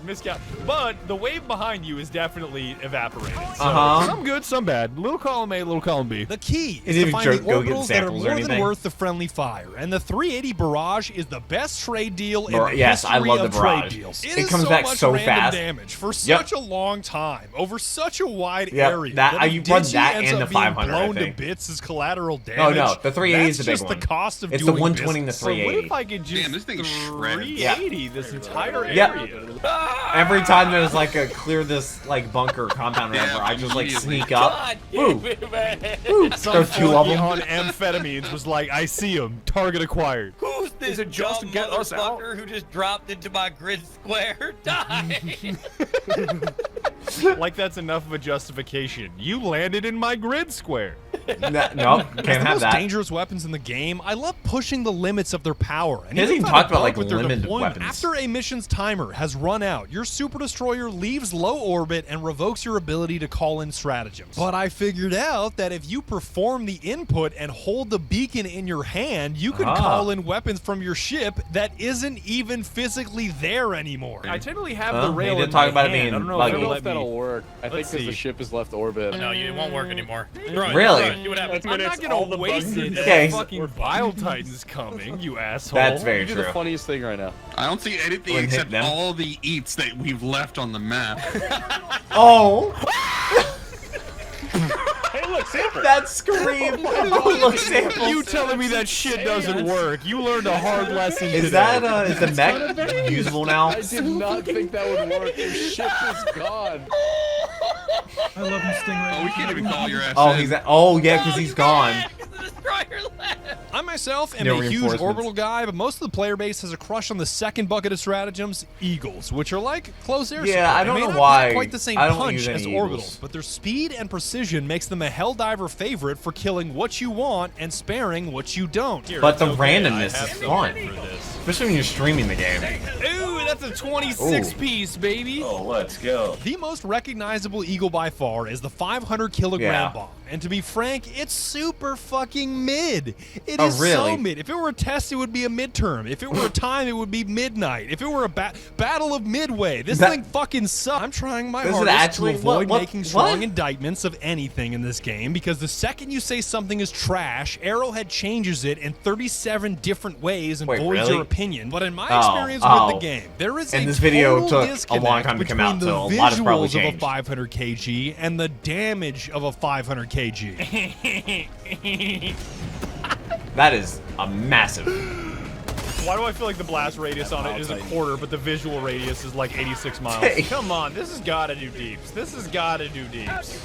But the wave behind you is definitely evaporated. So some good, some bad. Little column A, little column B. The key Is is it to even find the go get orbitals that are samples or more than anything? worth the friendly fire. And the 380 barrage is the best trade deal in the Yes, I history love of the barrage. trade deals. It is comes so back much so random fast. damage for Yep. such a long time over such a wide Yep, area. that- you run Digi that ends and up the being 500, I blown to think. bits as collateral damage. Oh no, the 380 is the big That's one. just the cost of It's the doing 120 and the business. 380. What if I could just this thing is shredded. 380 this entire Yep. area? Every time there's like a clear this like bunker compound or whatever, I just like sneak up. Woo. Woo. Some There's 2 of them. on amphetamines was like, I see him. Target acquired. Who's this Is it just to dumb get us out? motherfucker who just dropped into my grid square? Die! Like that's enough of a justification. You landed in my grid square. Nope, can't have that. Dangerous weapons in the game. I love pushing the limits of their power. And he hasn't even talked about like with their limited deployment. weapons. After a mission's timer has run out, your super destroyer leaves low orbit and revokes your ability to call in stratagems. But I figured out that if you perform the input and hold the beacon in your hand, you can call in weapons from your ship that isn't even physically there anymore. I generally have the rail he in did talk my about it hand. being I don't know buggy. if that'll work. I think Let's because the see. ship has left orbit. No, it won't work anymore. Really? Do what happens. I'm not gonna waste it. Okay. Fucking Bile Titan's coming, you asshole. That's very You do true. the funniest thing right now. I don't see anything Wouldn't hit except them. all the eats that we've left on the map. Oh! Hey, look, sample. That scream! Oh, look, samples. You telling me that shit doesn't work? You learned a hard lesson. Is today. that is the mech usable now? I did not think that would work. Your ship is gone. I love him Stingray. Oh, we can't even call your ass. Oh, in. he's yeah, because he's gone. I myself am No a huge reinforcements. orbital guy, but most of the player base has a crush on the second bucket of stratagems, Eagles, which are like close air Yeah, support. I don't They may know not why have quite the same I don't punch use as any orbitals, Eagles. but their speed and precision makes them a Helldiver favorite for killing what you want and sparing what you don't. But the I randomness have is something fun, for this. especially when you're streaming the game. Ooh, that's a 26 piece, baby. Oh, let's go. The most recognizable Eagle by far is the 500-kilogram Yeah. bomb. And to be frank, it's super fucking mid. It Oh, is really? so mid. If it were a test, it would be a midterm. If it were a time, it would be midnight. If it were a battle of midway, this thing fucking sucks. I'm trying my Does it hardest actually- to avoid what- making strong what? indictments of anything in this game, because the second you say something is trash, Arrowhead changes it in 37 different ways and Wait, voids really? your opinion. But in my Oh, experience with oh. the game, there is And a this video total took a disconnect long time to come out, between so the a lot has probably visuals of a changed. 500 kg and the damage of a 500 kg. That is a massive. Why do I feel like the blast radius on it is a quarter, but the visual radius is like 86 miles? Hey. Come on, this has got to do deeps. This has got to do deeps.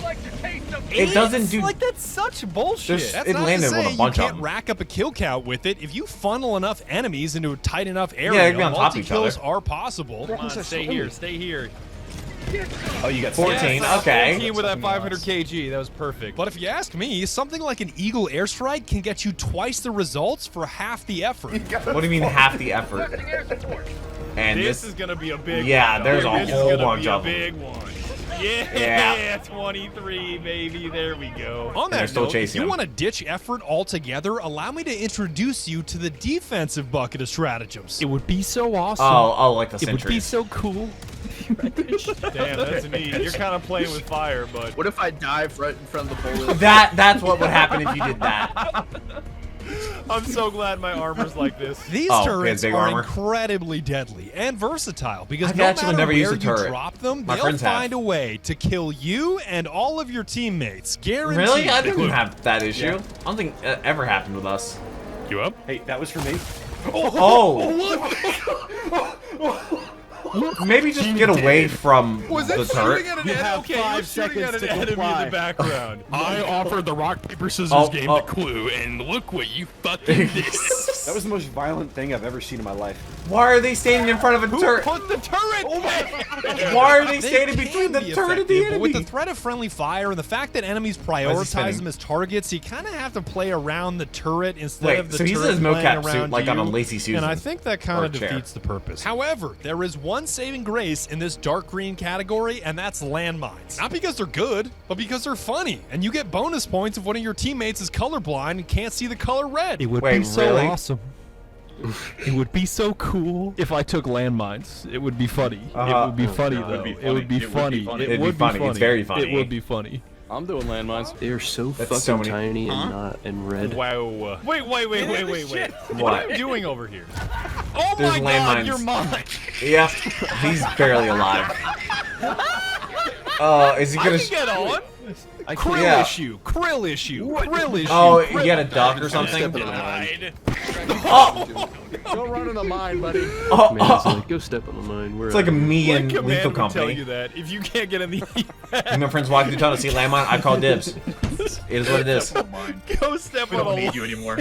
It doesn't do. Like, that's such bullshit. There's- That's it not landed to with say a bunch you of can't them. rack up a kill count with it. If you funnel enough enemies into a tight enough they area, can be on top of each multi-kills other. are possible. Come on, stay here, stay here. Oh, you got 14, Yes, okay. 14 with that 500 kg, that was perfect. But if you ask me, something like an Eagle airstrike can get you twice the results for half the effort. What do you mean half the effort? And this is gonna be a big yeah, one. there's dog. a This is whole gonna bunch be a of them. big one. Yeah, Yeah. 23, baby. There we go. On they're that still note, if chasing you him. want to ditch effort altogether, allow me to introduce you to the defensive bucket of stratagems. It would be so awesome. Oh, like the It would be sentries. so cool. Damn, that's neat. You're kind of playing with fire, but What if I dive right in front of the bullet? That's what would happen if you did that. I'm so glad my armor's like this. These Oh, turrets big are armor. incredibly deadly and versatile because I've no actually matter never where used a you turret. drop them, My they'll friends have. find a way to kill you and all of your teammates. Guaranteed. Really? I didn't have that issue. I don't think it ever happened with us. You up? Hey, that was for me. Oh! Maybe just get away from Was that the shooting turret. at an You enemy? have Okay, 5 you're shooting at seconds an to enemy in comply. the background. I offered the rock paper scissors Oh, game oh. to Clue, and look what you fucking did. That was the most violent thing I've ever seen in my life. Why are they standing in front of a Who turret? put the turret? Oh my Why are they They standing can between the be turret and the effective, but with the enemy? threat of friendly fire and the fact that enemies prioritize spinning? them as targets, you kind of have to play around the turret instead Wait, of the so he's in turret his playing mocap suit, around like on a you, Lazy Susan. And I think that kind Or of a chair. defeats the purpose. However, there is one saving grace in this dark green category, and that's landmines. Not because they're good, but because they're funny, and you get bonus points if one of your teammates is colorblind and can't see the color red. It would Wait, be so really? awesome. It would be so cool if I took landmines. It would be funny. It would be funny though. It would be funny. It'd be funny. It's very funny. It would be funny. I'm doing landmines. They are so That's fucking so many- tiny and not and red. Wow. Wait. What are you doing over here? Oh There's my god, landmines. you're mine. Yeah, he's barely alive. Is he I gonna? can get on. I Krill Yeah. issue. Krill issue. Krill issue. Oh, you Krill- got a duck or something? Died. Oh, Don't run in the mine, buddy. oh, Man, it's oh. like, go step on the mine. We're It's like a me What and command Lethal would tell Company. you that if you can't get in the And my friends walking through town to see a landmine. I call dibs. It is what it is. go step We on don't a need you anymore.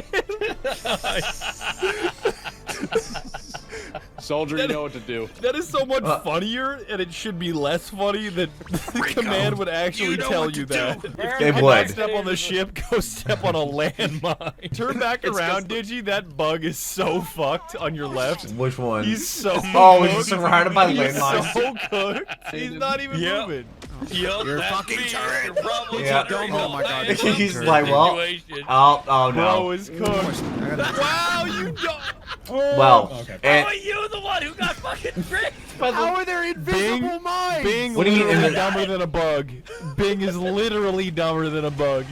Soldier, you know what to do. That is so much funnier, and it should be less funny that the command would actually tell you that. It Do would. not step on the ship, go step on a landmine. Turn back around, Digi. That bug is so fucked on your left. Which one? He's so Oh, he's just surrounded by He's landmines. so cooked. He's not even moving. You're fucking turret. Yeah. Oh my god. He's like, well, oh Bro no. is cooked. Wow, you don't. Well, How are you the one who got fucking tricked? How are there invisible mines? Bing What do you mean literally in the- dumber than a bug. Bing is literally dumber than a bug.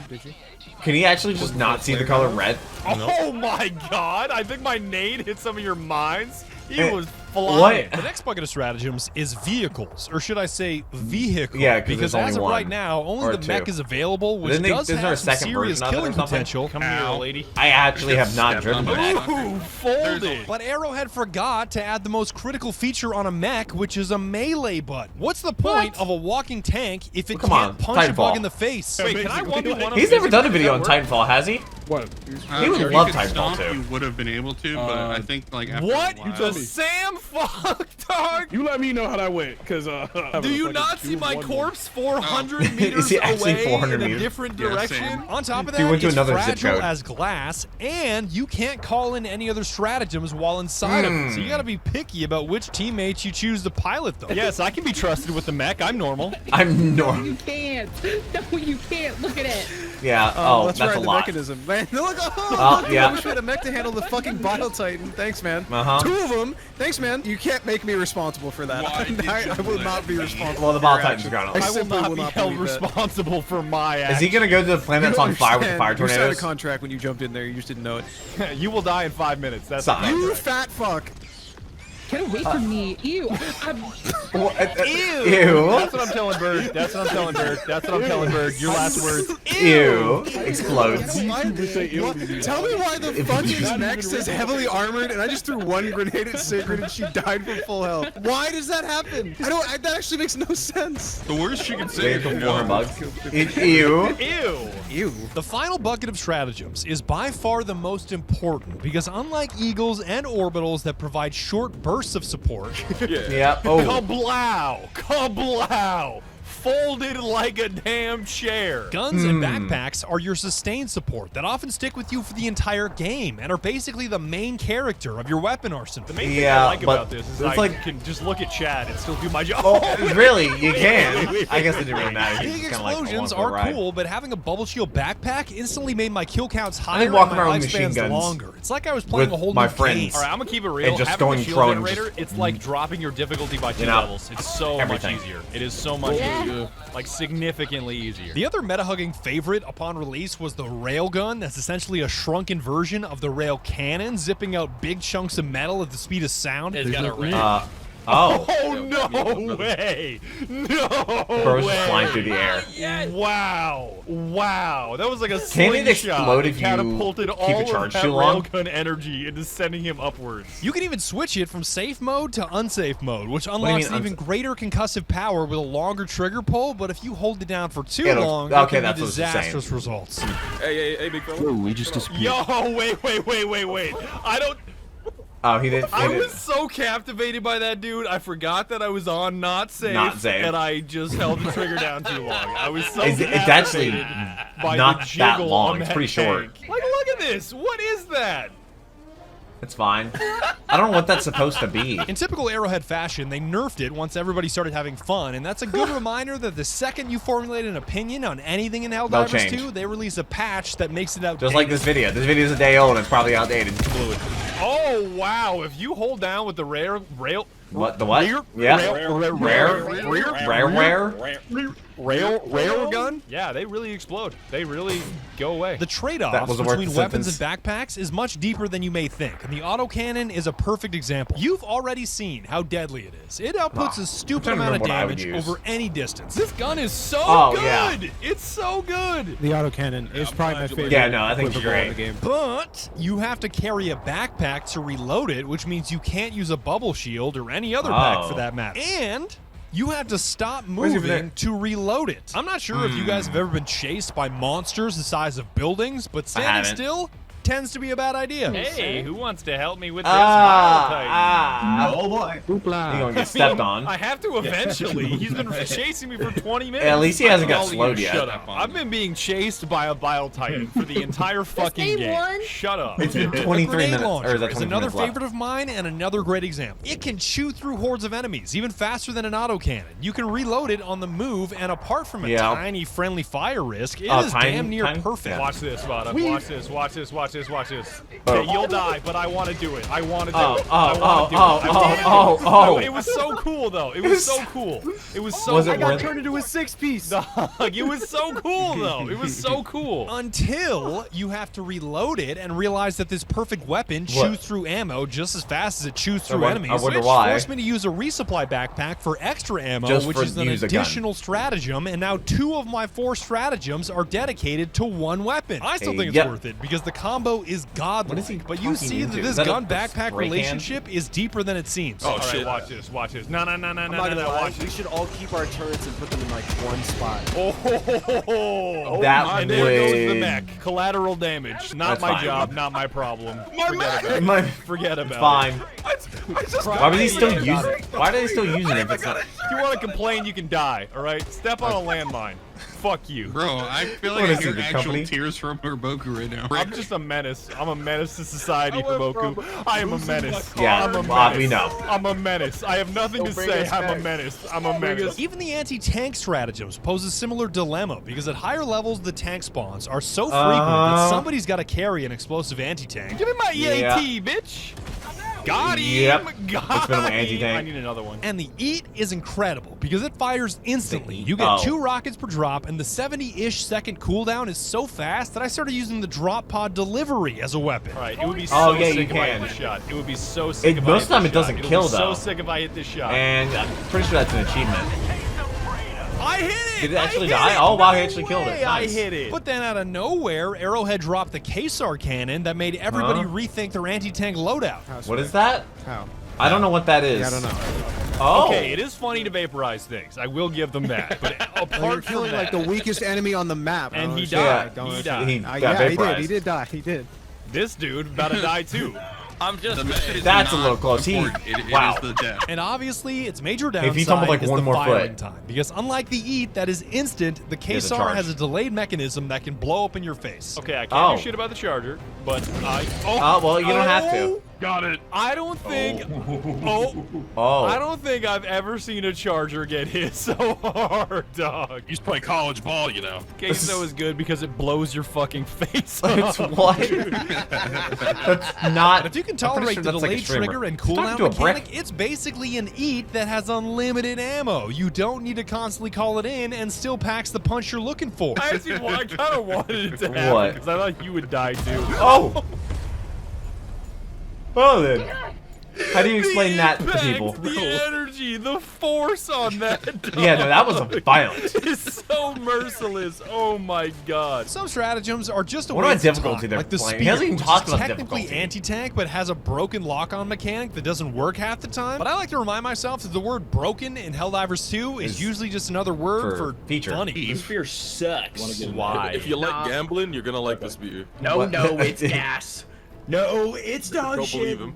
Can he actually just not see the color red? Oh my god! I think my nade hit some of your mines. He Eh, was flying. What? The next bucket of stratagems is vehicles, or should I say vehicle? Yeah, 'cause because there's only as of one. right now, only Or the mech two. is available, which Isn't does there a have some second serious version of it or killing something? potential. Come here, lady. I actually have not driven the mech. Ooh, folded. But Arrowhead forgot to add the most critical feature on a mech, which is a melee button. What's the point of a walking tank if it Well, come can't on, punch a bug Titanfall. in the face? Wait, can I 1v1 He's never done a video on Titanfall, has he? What? He would if love you could Titanfall stomp, too. You would have been able to, but I think like after What? a while, The Sam fuck, dog? You let me know how that went, cause Do you not see my corpse 400 meters Is he actually away 400 in a meters? different Yeah, direction? same. On top of He that, went to it's another zip fragile code. as glass, and you can't call in any other stratagems while inside of it. So you gotta be picky about which teammates you choose to pilot them. Yes, I can be trusted with the mech. I'm normal. I'm normal. You can't. No, you can't. Look at it. Yeah. Oh, let's that's ride a the lot. mechanism. Man, look, Oh, yeah. I wish we had a mech to handle the fucking Bile Titan. Thanks, man. Uh-huh. 2 of them. Thanks, man. You can't make me responsible for that. Why did I you will do not be that? responsible. Well, the for Bile your Titan's actions. gone. I will simply not be held believe that. responsible for my Is actions. he gonna go to the planet that's on fire with the fire You signed a tornadoes? contract when you jumped in there. You just didn't know it. You will die in 5 minutes. That's Stop. You fat fuck. Get away from me. Ew. Ew. That's what I'm telling Bird. That's what I'm telling Bird. That's what I'm telling Bird. Your last words. Ew. Explodes. Tell me why the fuck his mech says heavily armored, and I just threw 1 grenade at Sigrid and she died from full health. Why does that happen? That actually makes no sense. the worst you can say Wait is for no. 400 bugs. Ew. Ew. The final bucket of stratagems is by far the most important because unlike eagles and orbitals that provide short bursts of support, Yeah. Oh. Kablow! Kablow! Folded like a damn chair. guns and backpacks are your sustained support that often stick with you for the entire game and are basically the main character of your weapon arsenal. The main thing Yeah, I like but about this is it's I like- can just look at Chad and still do my job. Oh, really? You can. I guess it didn't really matter. Big He's just kinda like a explosions one-foot are ride. cool, but having a bubble shield backpack instantly made my kill counts higher and walking my around with machine lifespans guns longer. It's like I was playing with a whole my new friends. game. All right, I'm gonna keep it real. And just Having going the shield prone and generator, just- it's like dropping your difficulty by 2 You know, levels. It's so everything. much easier. It is so much Yeah. easier. Like significantly easier. The other meta-hugging favorite upon release was the railgun. That's essentially a shrunken version of the rail cannon, zipping out big chunks of metal at the speed of sound. It's got a ring. Oh. Oh no way! No Bro's way! just flying through the air. Wow! Wow! That was like a Can it slingshot. explode It if you catapulted keep all it charged of that too long? railgun energy into sending him upwards. You can even switch it from safe mode to unsafe mode, which do you unlocks mean even greater concussive power with a longer trigger pull, but if you hold it down for too It'll- long, okay, it can that's be what it's saying. disastrous results. Hey, big fella. we just disappeared. Yo, wait! I don't. Oh, he didn't. I was so captivated by that dude. I forgot that I was on not safe, and I just held the trigger down too long. I was so It's actually captivated by not the that jiggle long. on It's that pretty short. tank. Like, look at this. What is that? It's fine. I don't know what that's supposed to be. In typical Arrowhead fashion, they nerfed it once everybody started having fun, and that's a good reminder that the second you formulate an opinion on anything in They'll Helldivers change. 2, they release a patch that makes it outdated. Just like this video. This video is a day old and it's probably outdated. Oh wow! If you hold down with the rail. What? The what? Yeah. Rail gun? Yeah, they really explode. They really go away. The trade-off That was a worth between the weapons sentence. and backpacks is much deeper than you may think, and the autocannon is a perfect example. You've already seen how deadly it is. It outputs a stupid trying to amount of remember what I would damage use. over any distance. This gun is so Oh, good. yeah. It's so good. The autocannon is probably my favorite. Yeah, no, I think it's equipable in great. the game. But you have to carry a backpack to reload it, which means you can't use a bubble shield or any other pack for that matter. And you have to stop Where's he moving there? to reload it. I'm not sure if you guys have ever been chased by monsters the size of buildings, but standing haven't. still tends to be a bad idea. Hey, who wants to help me with this Bile Oh boy. You're gonna get stepped on. I have to eventually. He's been chasing me for 20 minutes. At least he hasn't got slowed yet. Shut up. I've been being chased by a Bile Titan for the entire fucking game. Shut up. It's been 23 minutes. Or is that 23 another minutes left? favorite of mine and another great example. It can chew through hordes of enemies, even faster than an autocannon. You can reload it on the move, and apart from a tiny friendly fire risk, it is damn near perfect. Watch this, Vada. Watch this, watch this, watch this, watch this. Okay, you'll die, but I want to do it. I want to do it. It was so cool, though. It was so cool. It was so I got turned into a 6-piece. It was so cool, though. It was so cool. Until you have to reload it and realize that this perfect weapon chews through ammo just as fast as it chews through enemies. I wonder which why. forced me to use a resupply backpack for extra ammo, Just which for is an use a additional stratagem, and now 2 of my 4 stratagems are dedicated to 1 weapon. I still think it's worth it because the combo is godlike. But you see that this gun backpack relationship is deeper than it seems. Oh shit! Watch this! Watch this! No! Watch We should all keep our turrets and put them in like one spot. That and there goes the mech. Collateral damage. Not my job. Not my problem. Forget about it. Fine. Why was he still using? Why are they still using it? If it's not... If you want to complain, you can die. All right. Step on a landmine. Fuck you. Bro, I feel like I hear actual tears from Boku right now. I'm just a menace. I'm a menace to society, Boku. I am a menace. Yeah, I'm a menace. we know. I'm a menace. I have nothing to say. I'm a menace. I'm a menace. Even the anti-tank stratagems pose a similar dilemma because at higher levels, the tank spawns are so frequent that somebody's got to carry an explosive anti-tank. Give me my EAT, bitch. Got him! Yep. Got him! Anti-tank. I need another one. And the EAT is incredible because it fires instantly. You get 2 rockets per drop, and the 70-ish second cooldown is so fast that I started using the drop pod delivery as a weapon. All right, it would be so sick if I hit this shot. It would be so sick if I hit this shot. Most of the time it doesn't kill, though. It would be so sick if I hit this shot. And I'm pretty sure that's an achievement. I hit it! Did it actually die? Oh, wow, he actually killed it. Nice. I hit it. But then out of nowhere, Arrowhead dropped the Kesar cannon that made everybody rethink their anti-tank loadout. What is that? How? I don't know what that is. Yeah, I don't know. Oh. Okay, it is funny to vaporize things. I will give them that. But apart from feeling that, like the weakest enemy on the map. And he died. Yeah, he died. He did. He did die. He did. This dude about to die too. I'm just. That's a little close. Wow. And obviously, its major downside if he tumbled like is one the more firing foot. time. Because unlike the EAT that is instant, the Kesar has a delayed mechanism that can blow up in your face. Okay, I can't do shit about the charger, but I. Well, you don't have to. Got it. I don't think. I don't think I've ever seen a charger get hit so hard, dog. You used to play college ball, you know. Queso is good because it blows your fucking face It's off. what? That's not. If you can tolerate the delayed trigger and cooldown to a mechanic, it's basically an EAT that has unlimited ammo. You don't need to constantly call it in and still packs the punch you're looking for. I kind of wanted it to happen because I thought you would die too. Oh! Well then. How do you explain that to people? The energy, the force on that dog. Yeah, no, that was violent. It's so merciless. Oh my god. Some stratagems are just a What waste about difficulty of time, they're like the playing? spear, He hasn't even which talked is about technically difficulty. anti-tank, but has a broken lock-on mechanic that doesn't work half the time. But I like to remind myself that the word broken in Helldivers 2 is usually just another word for feature. funny. This beer sucks. Why? If you like gambling, you're gonna like this beer. No, it's gas. No, it's dog Don't shit. believe him.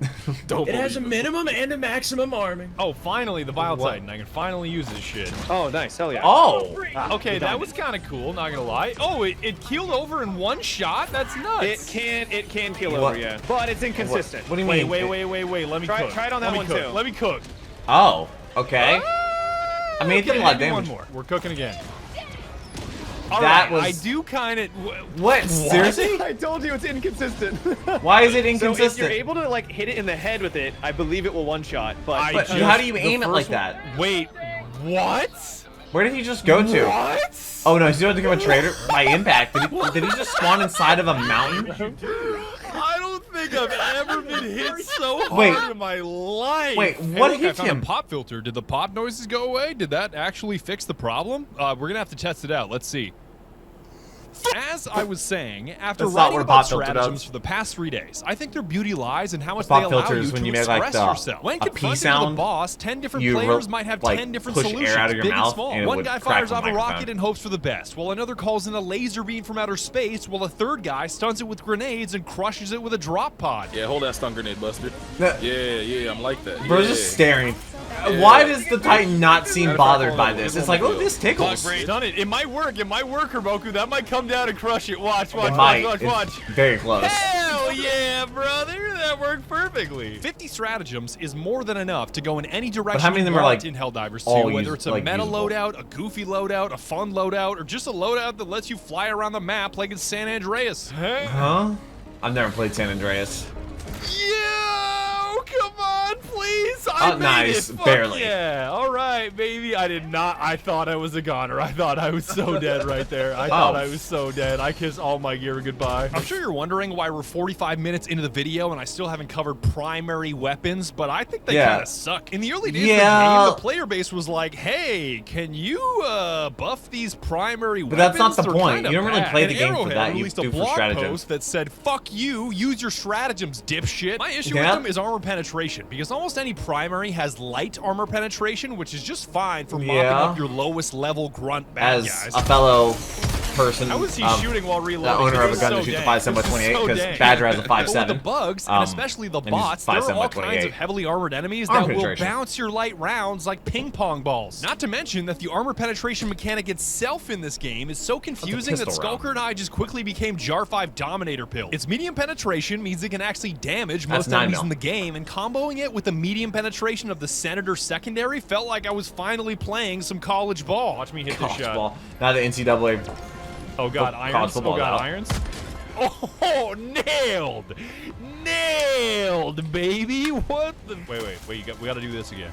Don't It has a believe him. minimum and a maximum arming. Oh, finally, the Vile Titan. I can finally use this shit. Oh, nice. Hell yeah. Oh! Okay, that was kind of cool, not gonna lie. Oh, it keeled over in one shot? That's nuts. It can kill over, yeah. But it's inconsistent. What do you mean? Wait. Let me cook. Try it on that one, too. Let me cook. Oh, okay. I mean, it did a lot of One damage. more. We're cooking again. That Alright, was- I do kind of. What? Seriously? I told you it's inconsistent. Why is it So if inconsistent? you're able to like hit it in the head with it, I believe it will one-shot. But how do you aim it like that? Wait, what? Where did he just go to? What? Oh no, he's going to become a traitor by impact. Did he just spawn inside of a mountain? I don't think I've ever been hit so hard Wait. in my life. Wait, Hey, what look, hit I found him? a pop filter. Did the pop noises go away? Did that actually fix the problem? We're gonna have to test it out. Let's see. As I was saying, after That's not writing what a about pop filter stratagems does. for the past 3 days, I think their beauty lies in how much Pop they allow filters you when to you make, like, express the- yourself. When a P confronted with a sound, boss, 10 different you players might have like, 10 different push solutions, air out of your big and mouth, small. and it One would guy crack fires the off a microphone. rocket and hopes for the best, while another calls in a laser beam from outer space, while a third guy stuns it with grenades and crushes it with a drop pod. Yeah, hold that stun grenade, Buster. Yeah, I'm like that. Bro's yeah. just staring. Yeah. Why does the Titan not seem bothered by this? It's like, oh, this tickles. Done it. It might work. It might work, Herboku. That might come down and crush it. Watch, It watch, might. watch, watch, It's watch. very close. Hell yeah, brother. That worked perfectly. 50 stratagems is more than enough to go in any direction how many of you them are, want like, in Helldivers 2, all whether it's a like, meta usable? loadout, a goofy loadout, a fun loadout, or just a loadout that lets you fly around the map like it's San Andreas. Huh? I've never played San Andreas. Yo, come on, please. Oh, I made nice. it. Fuck Barely. Yeah. All right, baby. I did not. I thought I was a goner. I thought I was so dead right there. I thought I was so dead. I kissed all my gear goodbye. I'm sure you're wondering why we're 45 minutes into the video and I still haven't covered primary weapons, but I think they kind of suck. In the early days of the game, the player base was like, hey, can you buff these primary weapons? But that's not the They're point. kinda You don't really bad. play the And game for Arrowhead that. You released a do for blog stratagems. post that said, fuck you, use your stratagems, dipshit. My issue with them is armor penetration, because almost any primary has light armor penetration, which is just fine for mopping up your lowest level grunt bad As guys. a fellow person, How is he shooting while reloading? the owner of a This is gun so that shoots a dang. 5.7 by This is 28, so because dang. Badger has a But 5.7. with the bugs, and especially the and he's bots, there are 5.7 by all kinds 28. of heavily armored enemies Armor that will penetration. bounce your light rounds like ping pong balls. Not to mention that the armor penetration mechanic itself in this game is so confusing that pistol round. Skulker and I just quickly became Jar 5 Dominator pills. Its medium penetration means it can actually damage That's most 9 enemies mil. in the game, and comboing it with the medium penetration of the Senator Secondary felt like I was finally playing some college ball. Watch me hit this College shot. ball. Now the NCAA. Oh god, college irons. football Oh god, now. irons. Oh, nailed! Nailed, baby! What the? Wait. We gotta do this again.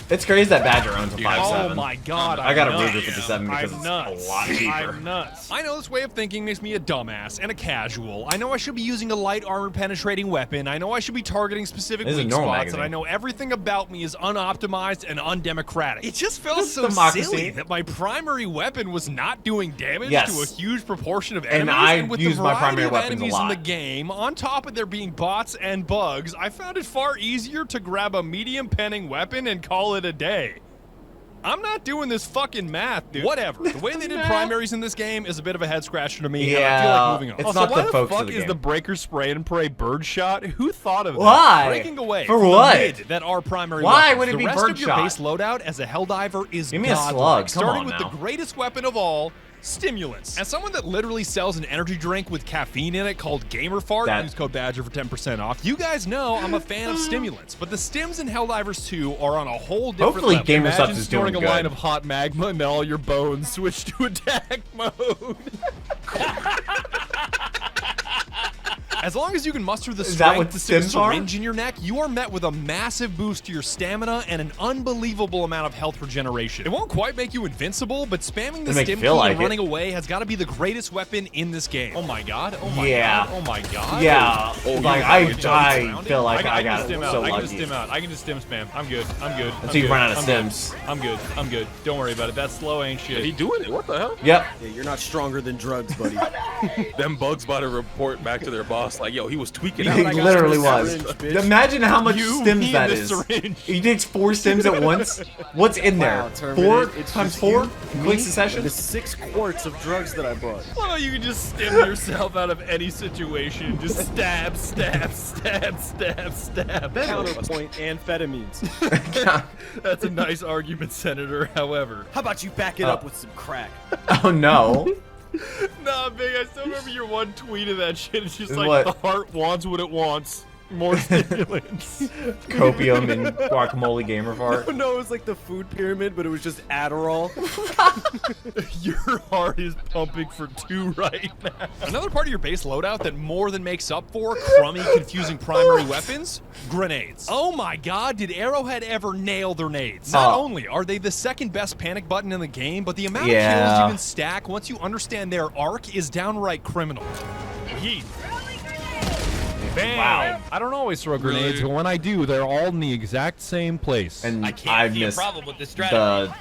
It's crazy that Badger owns a 5.7. Oh my god, I got a I'm Ruger nuts. 57 because I'm it's nuts. a lot cheaper. I'm nuts. I know this way of thinking makes me a dumbass and a casual. I know I should be using a light armor penetrating weapon. I know I should be targeting specific This is a weak normal spots, magazine. and I know everything about me is unoptimized and undemocratic. It just felt so democracy. silly that my primary weapon was not doing damage Yes. to a huge proportion of And enemies. I with use the my variety primary of weapons a enemies in the lot. game, on top of there being bots and bugs, I found it far easier to grab a medium penning weapon and call it a day. I'm not doing this fucking math, dude. Whatever. The way they did primaries in this game is a bit of a head scratcher to me, and I feel like moving on. It's Also, not why the folks fuck of the is game. the breaker spray and pray bird shot? Who thought of that? Why? Breaking away For from what? the mid that are primary Why weapons. would it the be rest bird of your shot? base loadout as a Helldiver is Give me a godlike, slug. Come starting on with now. the greatest weapon of all, stimulants. As someone that literally sells an energy drink with caffeine in it called Gamer Fart, use code Badger for 10% off. You guys know I'm a fan of stimulants, but the stims in Helldivers 2 are on a whole different Hopefully level. Gamer Imagine Subs is doing snorting a good. line of hot magma and then all your bones switch to attack mode. As long as you can muster the Is that what strength to stick a stims are? syringe in your neck, you are met with a massive boost to your stamina and an unbelievable amount of health regeneration. It won't quite make you invincible, but spamming the It'll make you stim feel key like and it. running away has got to be the greatest weapon in this game. Oh my god, oh my Yeah. god, oh my god. Yeah. Like, I feel like I can got just stim out. so I can just lucky. stim out. I can just stim spam. I'm good. I'm good. Until you run out of stims. I'm good. I'm good. Don't worry about it. That slow ain't shit. He doing it? What the hell? Yep. Yeah, you're not stronger than drugs, buddy. Them bugs about to report back to their boss like, yo, he was tweaking He out. literally was. Imagine how much You stims mean that the is. syringe. He takes 4 stims at once. What's in there? Wow, 4 Terminator, it's times just 4? you, Quick me, succession? The 6 quarts of drugs that I bought. Well, you can just stim yourself out of any situation. Just stab, stab, stab, stab, stab. Counterpoint amphetamines. That's a nice argument, Senator. However, How about you back it up with some crack? Oh no. nah, big. I still remember your one tweet of that shit. It's just like What? the heart wants what it wants. More stimulants. Copium and guacamole gamer fart. No, it was like the food pyramid, but it was just Adderall. Your heart is pumping for 2 right now. Another part of your base loadout that more than makes up for crummy, confusing primary weapons? Grenades. Oh my god, did Arrowhead ever nail their nades? Not only are they the second best panic button in the game, but the amount of kills you can stack once you understand their arc is downright criminal. Yeet. Bam. Wow. I don't always throw grenades, but when I do, they're all in the exact same place. And I can't see a problem with this strategy.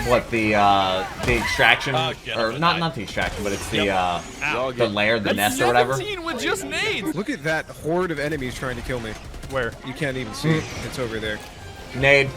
what the extraction or not the extraction, but it's the lair, the nest or whatever. With just nades. Look at that horde of enemies trying to kill me. Where? You can't even see. It's over there. Nade.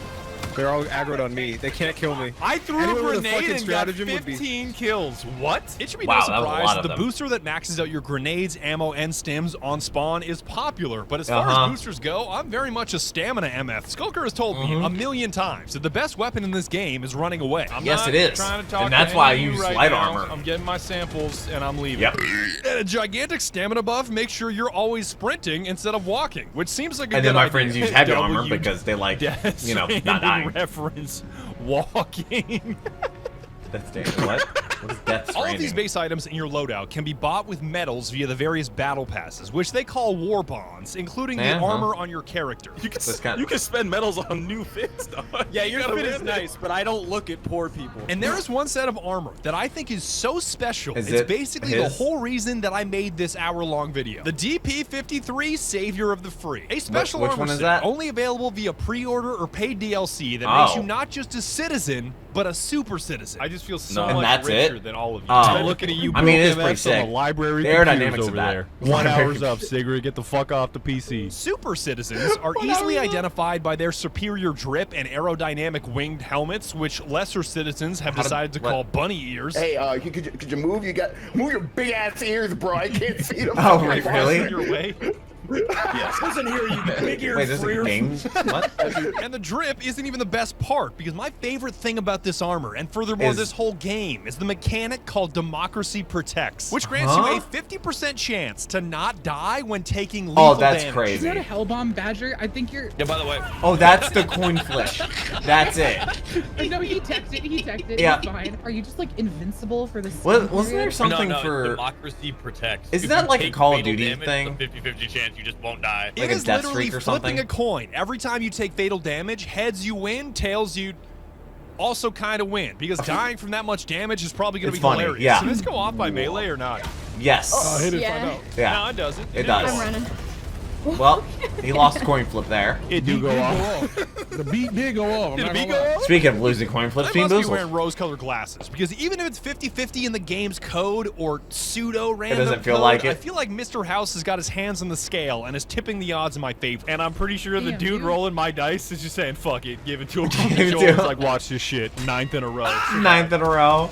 They're all aggroed on me. They can't kill me. I threw a grenade and got 15 kills. What? It should be no surprise that the booster that maxes out your grenades, ammo, and stims on spawn is popular. But as far as boosters go, I'm very much a stamina MF. Skulker has told me a million times that the best weapon in this game is running away. Yes, it is. And that's why I use light armor. I'm getting my samples and I'm leaving. Yep. And a gigantic stamina buff makes sure you're always sprinting instead of walking, which seems like a good idea. And then my friends use heavy armor because they like, you know, not dying. Reference walking. That's dangerous. What? What is death All of these base items in your loadout can be bought with medals via the various battle passes, which they call war bonds, including the armor on your character. You can spend medals on new fits, dog. Yeah, your fit is nice, but I don't look at poor people. And there is one set of armor that I think is so special. It's basically the whole reason that I made this hour-long video. The DP-53 Savior of the Free. A special armor set only available via pre-order or paid DLC that makes you not just a citizen, but a super citizen. I just feel so much richer than all of you. I'm looking at you. I mean, it is pretty sick. The library the aerodynamics over of that. There. 1 hour's up, Sigrid. Get the fuck off the PC. Super citizens are easily identified by their superior drip and aerodynamic winged helmets, which lesser citizens have decided to call bunny ears. Hey, could you move? Move your big ass ears, bro. I can't see them. Oh, really? Your way. Yes. Listen here, you big ear. Wait, there's a game? What? And the drip isn't even the best part, because my favorite thing about this armor, and furthermore this whole game, is the mechanic called Democracy Protects, which grants you a 50% chance to not die when taking lethal damage. Crazy. Is that a Hellbomb Badger? I think you're... Yeah, by the way. Oh, that's the coin flip. That's it. No, he texted. Yeah. He's fine. Are you just like invincible for this? Wasn't there something for... Democracy Protects. Isn't that like a Call of Duty thing? 50-50 chance you just won't die. It is literally flipping a coin. Every time you take fatal damage, heads you win, tails you also kind of win, because dying from that much damage is probably going to be hilarious. Yeah. Does this go off by melee or not? Yes. Hit it, yeah. find out. Yeah. No, it doesn't. It does. I'm running. Well, he lost coin flip there. It do go off. The beat did go off. Did the beat go off? Speaking of losing coin flips, I must be wearing rose-colored glasses, because even if it's 50-50 in the game's code or pseudo-random doesn't feel code, like it. I feel like Mr. House has got his hands on the scale and is tipping the odds in my favor. And I'm pretty sure the dude rolling my dice is just saying, fuck it, give it to him. It's like, watch this shit. 9th in a row. 9th in a row.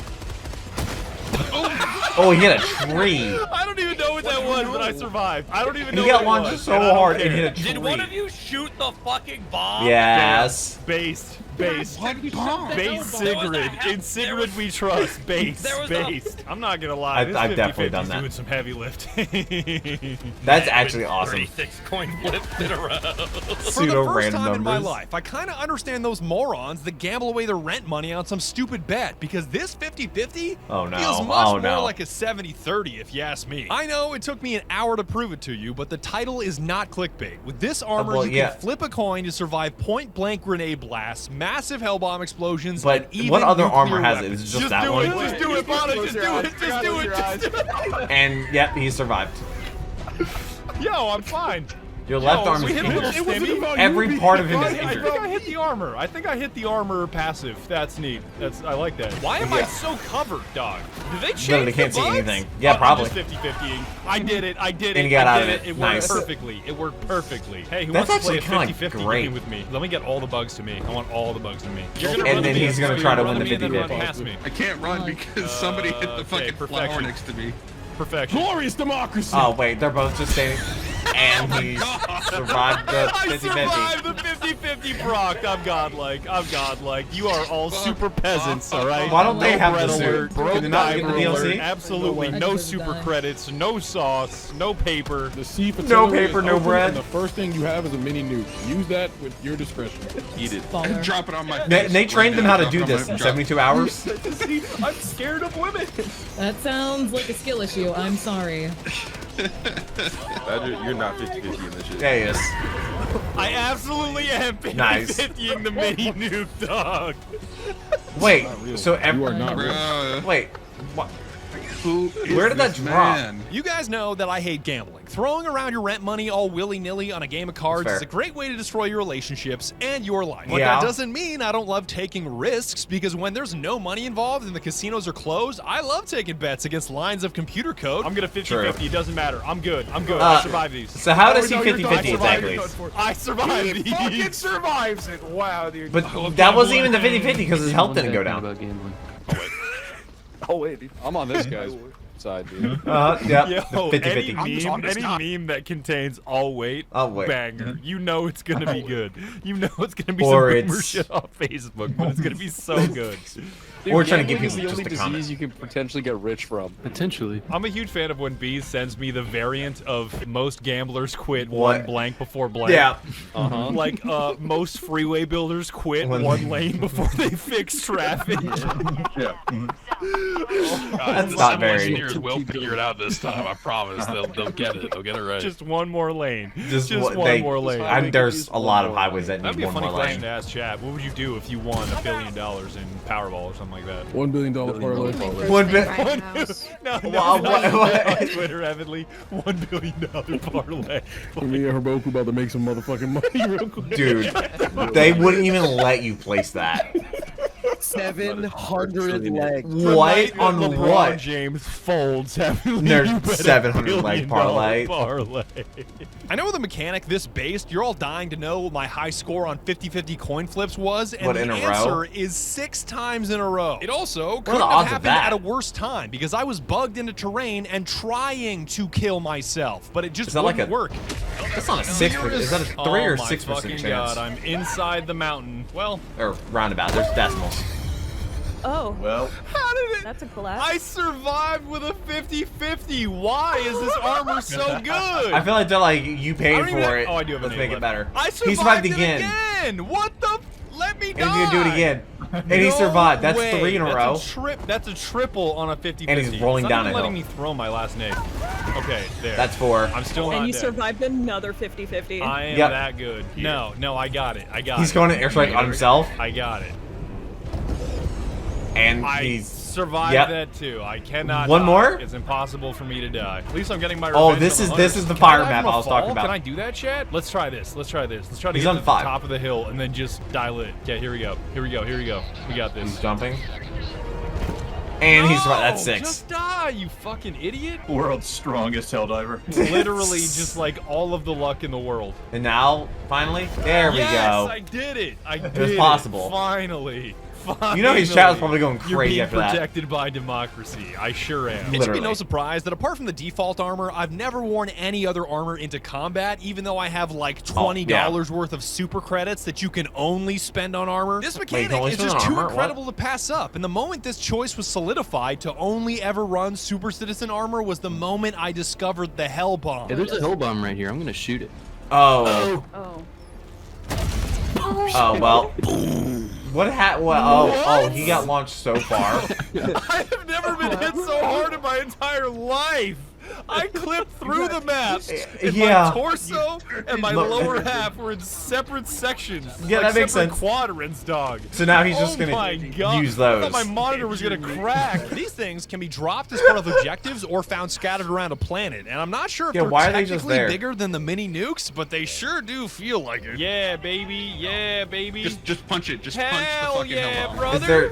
Oh, he hit a tree. I don't even know what that was, but I survived. I don't even know He got what it launched was, so and I don't hard care. and hit a tree. Did one of you shoot the fucking bomb? Yes. Based. Base Sigrid. In Sigrid we trust. Based. I'm not gonna lie. I've definitely done that. Doing some heavy lifting. That's actually awesome. 36 coin flips in a row. For the first time in my life, I kind of understand those morons that gamble away their rent money on some stupid bet, because this 50-50 feels much more like a 70-30 if you ask me. I know it took me an hour to prove it to you, but the title is not clickbait. With this armor, you can flip a coin to survive point-blank grenade blasts, massive hellbomb explosions, but and even what other armor nuclear has it? weapons. Is it just that one? Just do it, Bono. Just do it. And yep, he survived. Yo, I'm fine. Your left arm is injured. Every part of him is injured. I think I hit the armor. I think I hit the armor passive. That's neat. I like that. Why am I so covered, dog? Did they change they can't the see bugs? anything. Yeah, probably. I'm just 50-50ing. I did it. And you got out of it. It Nice. worked perfectly. It worked perfectly. Hey, who That's wants to play actually a kinda 50-50 great. game with me? Let me get all the bugs to me. I want all the bugs to me. And then he's gonna try to win the 50-50. Past me. I can't run because somebody hit the fucking flower next to me. Perfection. Glorious democracy. Oh wait, they're both just standing. And he survived the 50-50. I survived the 50-50 proc. I'm godlike. You are all super peasants, all right? Why don't they have red the suit? alert, Can they not get the DLC? Absolutely no super credits, no sauce, no paper. The sea No paper, no bread. And the first thing you have is a mini nuke. Use that with your discretion. Eat it. Drop it on my face. They trained them how to do this in 72 hours. I'm scared of women. That sounds like a skill issue. I'm sorry. Badger, you're not 50-50 in this shit. Yeah, he is. I absolutely am 50-50ing the mini nuke, dog. Wait, so You are not real. wait, what? Where did that drop? You guys know that I hate gambling. Throwing around your rent money all willy-nilly on a game of cards is a great way to destroy your relationships and your life. But that doesn't mean I don't love taking risks, because when there's no money involved and the casinos are closed, I love taking bets against lines of computer code. I'm gonna 50-50. It doesn't matter. I'm good. I'm good. I survived these. So how does he 50-50 exactly? I survived these. He fucking survives it. Wow, dude. But that wasn't even the 50-50 because his health didn't go down. Oh wait, I'm on this guy's side, dude. Yeah. Yo, 50-50. any meme that contains "I'll wait," banger. You know it's gonna be good. You know it's gonna be Or some it's- boomer shit off Facebook, but it's gonna be so good. Dude, Or trying to give gambling is people the just only a comment. disease you can potentially get rich from. Potentially. I'm a huge fan of when Bees sends me the variant of most gamblers quit one blank before blank. Yeah. Like most freeway builders quit one lane before they fix traffic. Yeah. That's not very. Engineers will figure it out this time. I promise. They'll get it. They'll get it right. Just one more lane. Just one more lane. There's a lot of highways that That'd need be a one funny more question lane. to ask chat. What would you do if you won $1 billion in Powerball or something like that? $1 billion parlay. One bit. No, Wow, what? on Twitter, Heavenly. $1 billion parlay. Me and Herboku about to make some motherfucking money real quick. Dude, they wouldn't even let you place that. 700 legs. What on LeBron what? James folds Heavenly. There's You bet 700 leg $1 parlay. parlay. I know the mechanic this based. You're all dying to know what my high score on 50-50 coin flips was, and What, the in a answer row? is 6 times in a row. It also are couldn't the have odds of happened that? at a worse time because I was bugged into terrain and trying to kill myself, but it just Is that like wouldn't a- work. That's not a 6%. Is that a 3 or Oh my 6% fucking chance? God, I'm inside the mountain. Well, Or roundabout. There's decimals. Oh. Well. How did it? That's a collapse. I survived with a 50-50. Why is this armor so good? I feel like they're like, you I paid don't even for it. Oh, I do have a Let's name make it left. better. I He survived it again. What the? Let me And die. he's gonna do it again. And he survived. That's way. 3 in a row. That's a triple on a 50-50. And he's rolling It's not down even a letting hill. me throw my last name. Okay, there. That's 4. I'm still not And you dead. survived another 50-50. I am Yep. that good. No, I got it. I got it. He's going to airstrike on himself. I got it. And I he's survived that too. I cannot. One die. more? It's impossible for me to die. At least I'm getting my. Oh, revenge this on is the this hunters. is the Can fire I map have I was a talking fall? about. Can I do that, chat? Let's try this. Let's try this. Let's try to He's get on to the fire. top of the hill and then just dial it. Yeah, here we go. Here we go. Here we go. We got this. He's jumping. And he's right. That's 6. Just die, you fucking idiot. World's strongest helldiver. Literally, just like all of the luck in the world. And now, finally, there we Yes, go. I did it. I did It was possible. Finally. You know his chat was probably going You're crazy being after that. protected by democracy. I sure am. It should be Literally. no surprise that apart from the default armor, I've never worn any other armor into combat, even though I have like $20 worth of super credits that you can only spend on armor. This mechanic only is spend just on too armor? incredible to pass up, and the moment this choice was solidified to only ever run Super Citizen armor was the moment I discovered the Hell Bomb. Yeah, there's a hell bomb right here. I'm gonna shoot it. Oh. Oh. Oh, well. What oh, he got launched so far. I have never been hit so hard in my entire life. I clipped through the map. And Yeah. my torso and my lower half were in separate sections. Yeah, like that makes separate sense. quadrants, dog. So now he's just Oh gonna my God. use I those. thought my monitor was gonna crack. These things can be dropped as part of objectives or found scattered around a planet, and I'm not sure if Yeah, they're why are they just technically there? bigger than the mini nukes, but they sure do feel like it. Yeah, baby. Yeah, baby. Just punch it. Just punch the Hell fucking yeah, hell off. brother. Is there?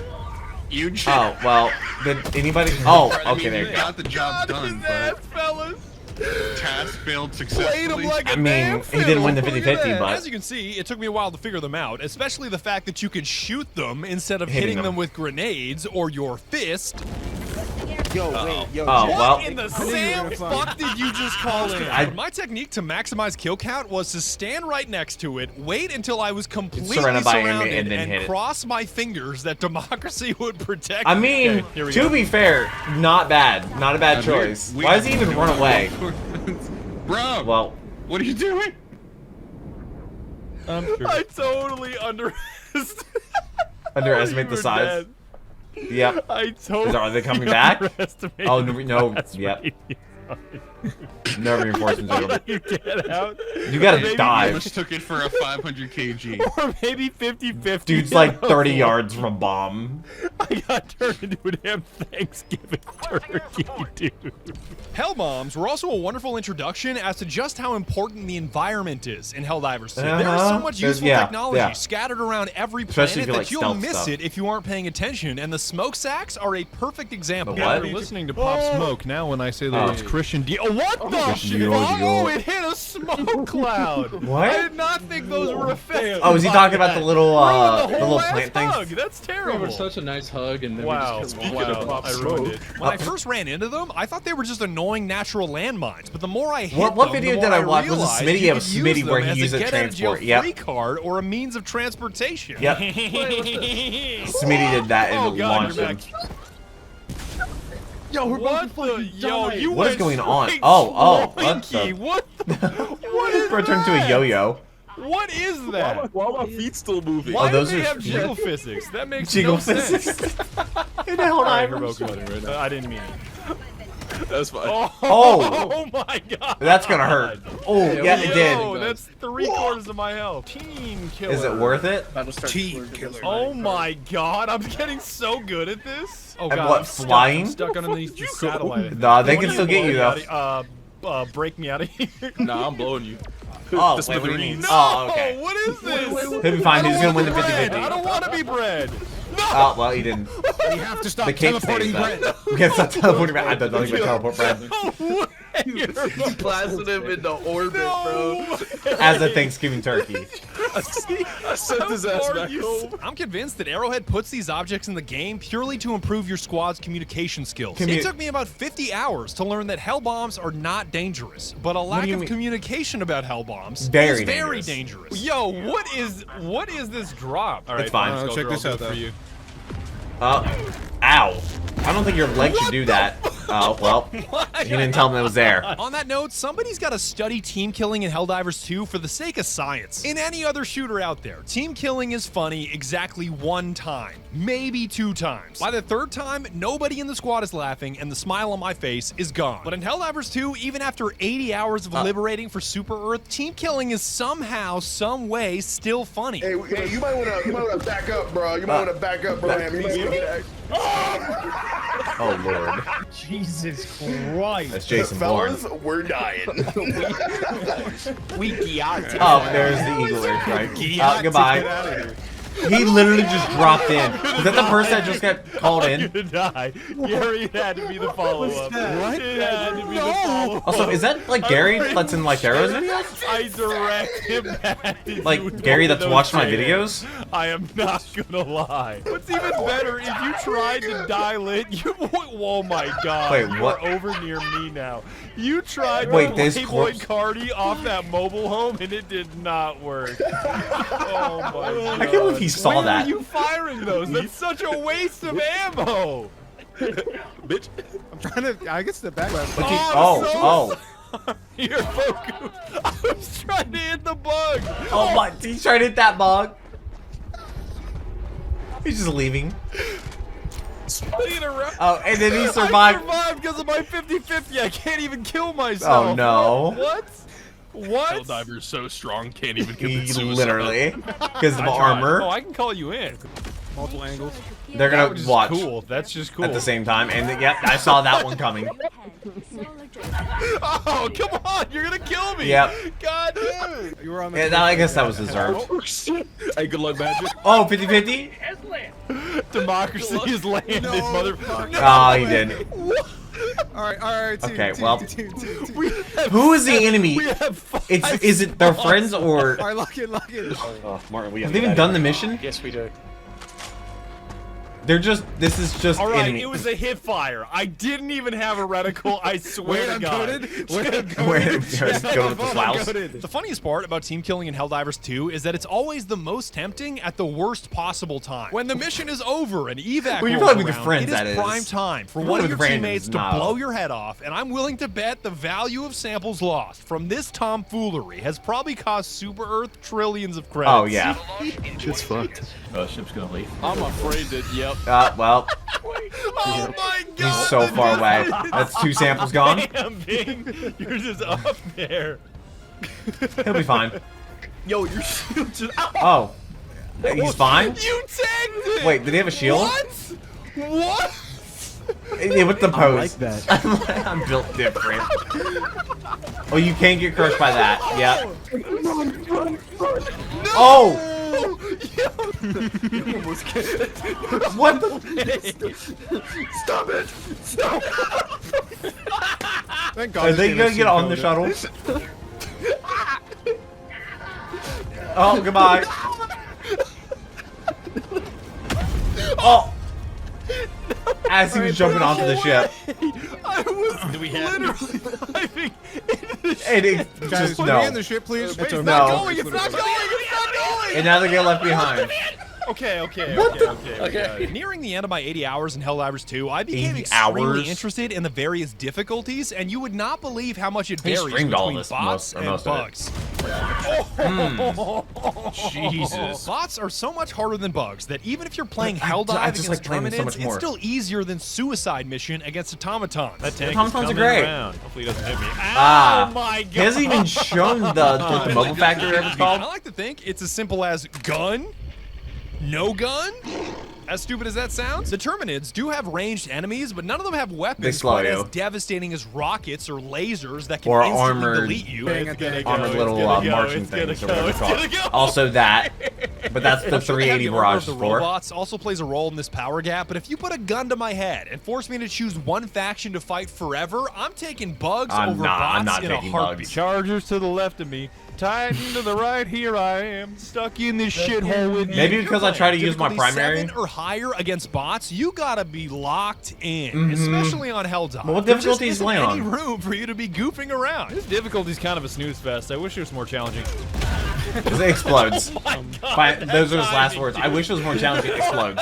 Huge. Oh, well. Did anybody? Oh, I mean, okay, there you you go. got the job done, but fellas. task failed Played successfully. him like a I mean, damn he didn't win the fiddle. Look at 50-50, that. but As you can see, it took me a while to figure them out, especially the fact that you could shoot them instead of Hitting hitting them them. with grenades or your fist. Yo, wait, yo, Oh, Jack. well. What in the Sam fuck did you just call in? My technique to maximize kill count was to stand right next to it, wait until I was completely Surrounded by enemy, surrounded, and then hit it. cross my fingers that democracy would protect I me. mean, Okay, here we to go. be fair, not bad. Not a bad choice. Why does he even run away? Bro, Well, what are you doing? I totally underestimate the size. Yep. I totally Are they coming back? underestimated Oh, no. That's Yep. right. No reinforcements. You get out. You gotta dive. Just took it for a 500 kg. Or maybe 50-50. Dude's like 30 yards from a bomb. I got turned into a damn Thanksgiving turkey, dude. Hell bombs were also a wonderful introduction as to just how important the environment is in Helldivers 2. There is so much useful technology scattered around every planet that you'll miss it if you aren't paying attention, and the smoke sacks are a perfect example. What? You're listening to Pop Smoke now when I say the words Christian Dior. What the shit? Oh, it hit a smoke cloud. What? I did not think those were effective. Oh, is he talking about the little plant hug. things? That's terrible. We were such a nice hug, and then wow. we just killed I ruined it. When I first ran into them, I thought they were just annoying natural landmines, but the more I hit what video did I watch? Was it Smitty? Of Smitty where he used a transport. Free card or a means of transportation. Yep. Smitty did that and launched him. Yo, what the? Yo, you what is going on? Oh, what the? What is that? Turned into a yo-yo. What is that? Why are my feet still moving? Why do they have jiggle physics? That makes no sense. In Helldivers. I didn't mean it. That's fine. Oh my god. That's gonna hurt. Oh, yeah, it did. Oh, that's 3/4 of my health. Team killer. Is it worth it? Team killer. Oh my god, I'm getting so good at this. Oh god. And what, I'm flying? stuck underneath the satellite. Nah, they can still get you though. Break me out of here. Nah, I'm blowing you. Oh, wait, what do you mean? No, oh, okay. What is this? He'll be fine. He's gonna win the 50-50. I don't want to be bred. No! Oh, well, he didn't. You have to stop the cape teleporting bread. bread. We can't stop teleporting bread. I don't know if we teleport bread. No You blasted him into orbit, bro. As a Thanksgiving turkey. I sent his ass back home. I'm convinced that Arrowhead puts these objects in the game purely to improve your squad's communication skills. It took me about 50 hours to learn that hell bombs are not dangerous, but a lack of communication about hell bombs is very dangerous. Yo, what is this drop? All right, it's fine. Check this out, though. Ow. I don't think your leg should do that. Oh, well, you didn't tell them it was there. On that note, somebody's got to study team killing in Helldivers 2 for the sake of science. In any other shooter out there, team killing is funny exactly one time, maybe 2 times. By the 3rd time, nobody in the squad is laughing and the smile on my face is gone. But in Helldivers 2, even after 80 hours of liberating for Super Earth, team killing is somehow, some way still funny. Hey, you might wanna back up, bro. You might wanna back up, bro. Oh Lord. Jesus Christ. That's Jason Bourne. Fellas, we're dying. We got Oh, there's the eagle airstrike. Goodbye. He literally just dropped in. Is that the person that just got called in? I'm gonna die. Gary had to be the follow-up. What? It had to be the follow-up. Also, is that like Gary that's in like Arrow's videos? I direct him back. Like Gary that's watched my videos? I am not gonna lie. What's even better is you tried to dial it. Oh my god. Wait, what? You're over near me now. You tried to Playboy Cardi off that mobile home and it did not work. Oh my god. I can't believe he saw that. Where are you firing those? That's such a waste of ammo. Bitch. I'm trying to. I guess the back. Here, Boku. I was trying to hit the bug. Oh my! He's trying to hit that bug. He's just leaving. Oh, and then he survived. I survived because of my 50-50. I can't even kill myself. Oh no! What? What? Helldiver's so strong, can't even commit He suicide. literally, because of armor. Oh, I can call you in. Multiple angles. They're gonna watch. Cool. That's just cool. At the same time, and yep, I saw that one coming. Oh, come on! You're gonna kill me. Yep. God damn. You were on the. Yeah, I guess that was deserved. Hey, good luck, Badger. Oh, 50-50? Democracy is landed, motherfucker. Oh, he did. Alright, okay, well, who is the enemy? Is it their friends or? Alright, lock in. Oh, Martin, have they even done the mission? Yes, we do. They're just. This is just. All right, enemy. it was a hip fire. I didn't even have a reticle. I swear to God. The funniest part about team killing in Helldivers 2 is that it's always the most tempting at the worst possible time. When the mission is over and evac rolls around, it is prime time for one of your teammates to blow your head off, and I'm willing to bet the value of samples lost from this tomfoolery has probably cost Super Earth trillions of credits. Oh yeah. Shit's fucked. Oh, ship's gonna leave. I'm afraid that. Yep. Well. Oh my God. He's so far away. That's 2 samples gone. Damn, Bing. You're just up there. He'll be fine. Yo, your shield just... Oh. He's fine? You tagged it! Wait, did he have a shield? What? Yeah, with the pose. I like that. I'm built different. Oh, you can't get crushed by that. Yeah. Oh! You almost can't. What the? Stop it! Stop! Thank God. Are they gonna get on the shuttle? Oh, goodbye. Oh! As he was jumping onto the ship. I was literally diving into the ship. And it Guys, just can no. we end the ship, please? It's No. not going, it's not going, it's not going! And now they get left behind. Okay. Nearing the end of my 80 hours in Helldivers 2, I became 80 extremely hours? interested in the various difficulties, and you would not believe how much it He varies streamed all between this, bots and most of it. bugs. Jesus. Bots are so much harder than bugs that even if you're playing Helldive I just against like playing this so Terminids, much more. it's still easier than Suicide Mission against automatons. That tank automatons is are coming great. around. Hopefully he doesn't hit me. Ah. Oh my god. He hasn't even shown the mobile factory or whatever it's called. I like to think it's as simple as gun, no gun. As stupid as that sounds, the Terminids do have ranged enemies, but none of them have weapons slow quite you. as devastating as rockets or lasers that can Or instantly armored- delete you. Armored little marching things or whatever it's called. Also that. But that's the 380 barrage The for. robots also plays a role in this power gap, but if you put a gun to my head and force me to choose one faction to fight forever, I'm taking bugs over bots I'm not in a taking heartbeat. bugs. Chargers to the left of me. Titan to the right, here I am, stuck in this shithole with you. Maybe because I try to use my Difficulty primary. 7 or higher against bots, you gotta be locked in, especially on Helldive. Well, what There just difficulty is isn't Leon? any room for you to be goofing around. This difficulty's kind of a snooze fest. I wish it was more challenging. Because it explodes. Oh my God, Those are his last words. I wish it was more challenging. It explodes.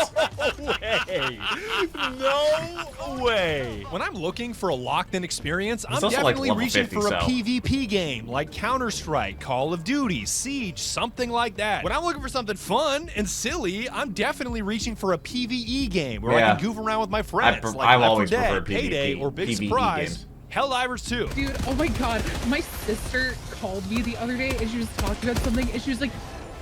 No way. When I'm looking for a locked-in experience, I'm also like definitely level reaching 50, for a so. PvP game like Counter-Strike, Call of Duty, Siege, something like that. When I'm looking for something fun and silly, I'm definitely reaching for a PvE game where I can goof around with my friends, like I've Left 4 always Dead, preferred Payday, PvP or Big PvE Surprise. games. Helldivers 2. Dude, oh my god. My sister called me the other day and she was talking about something and she was like,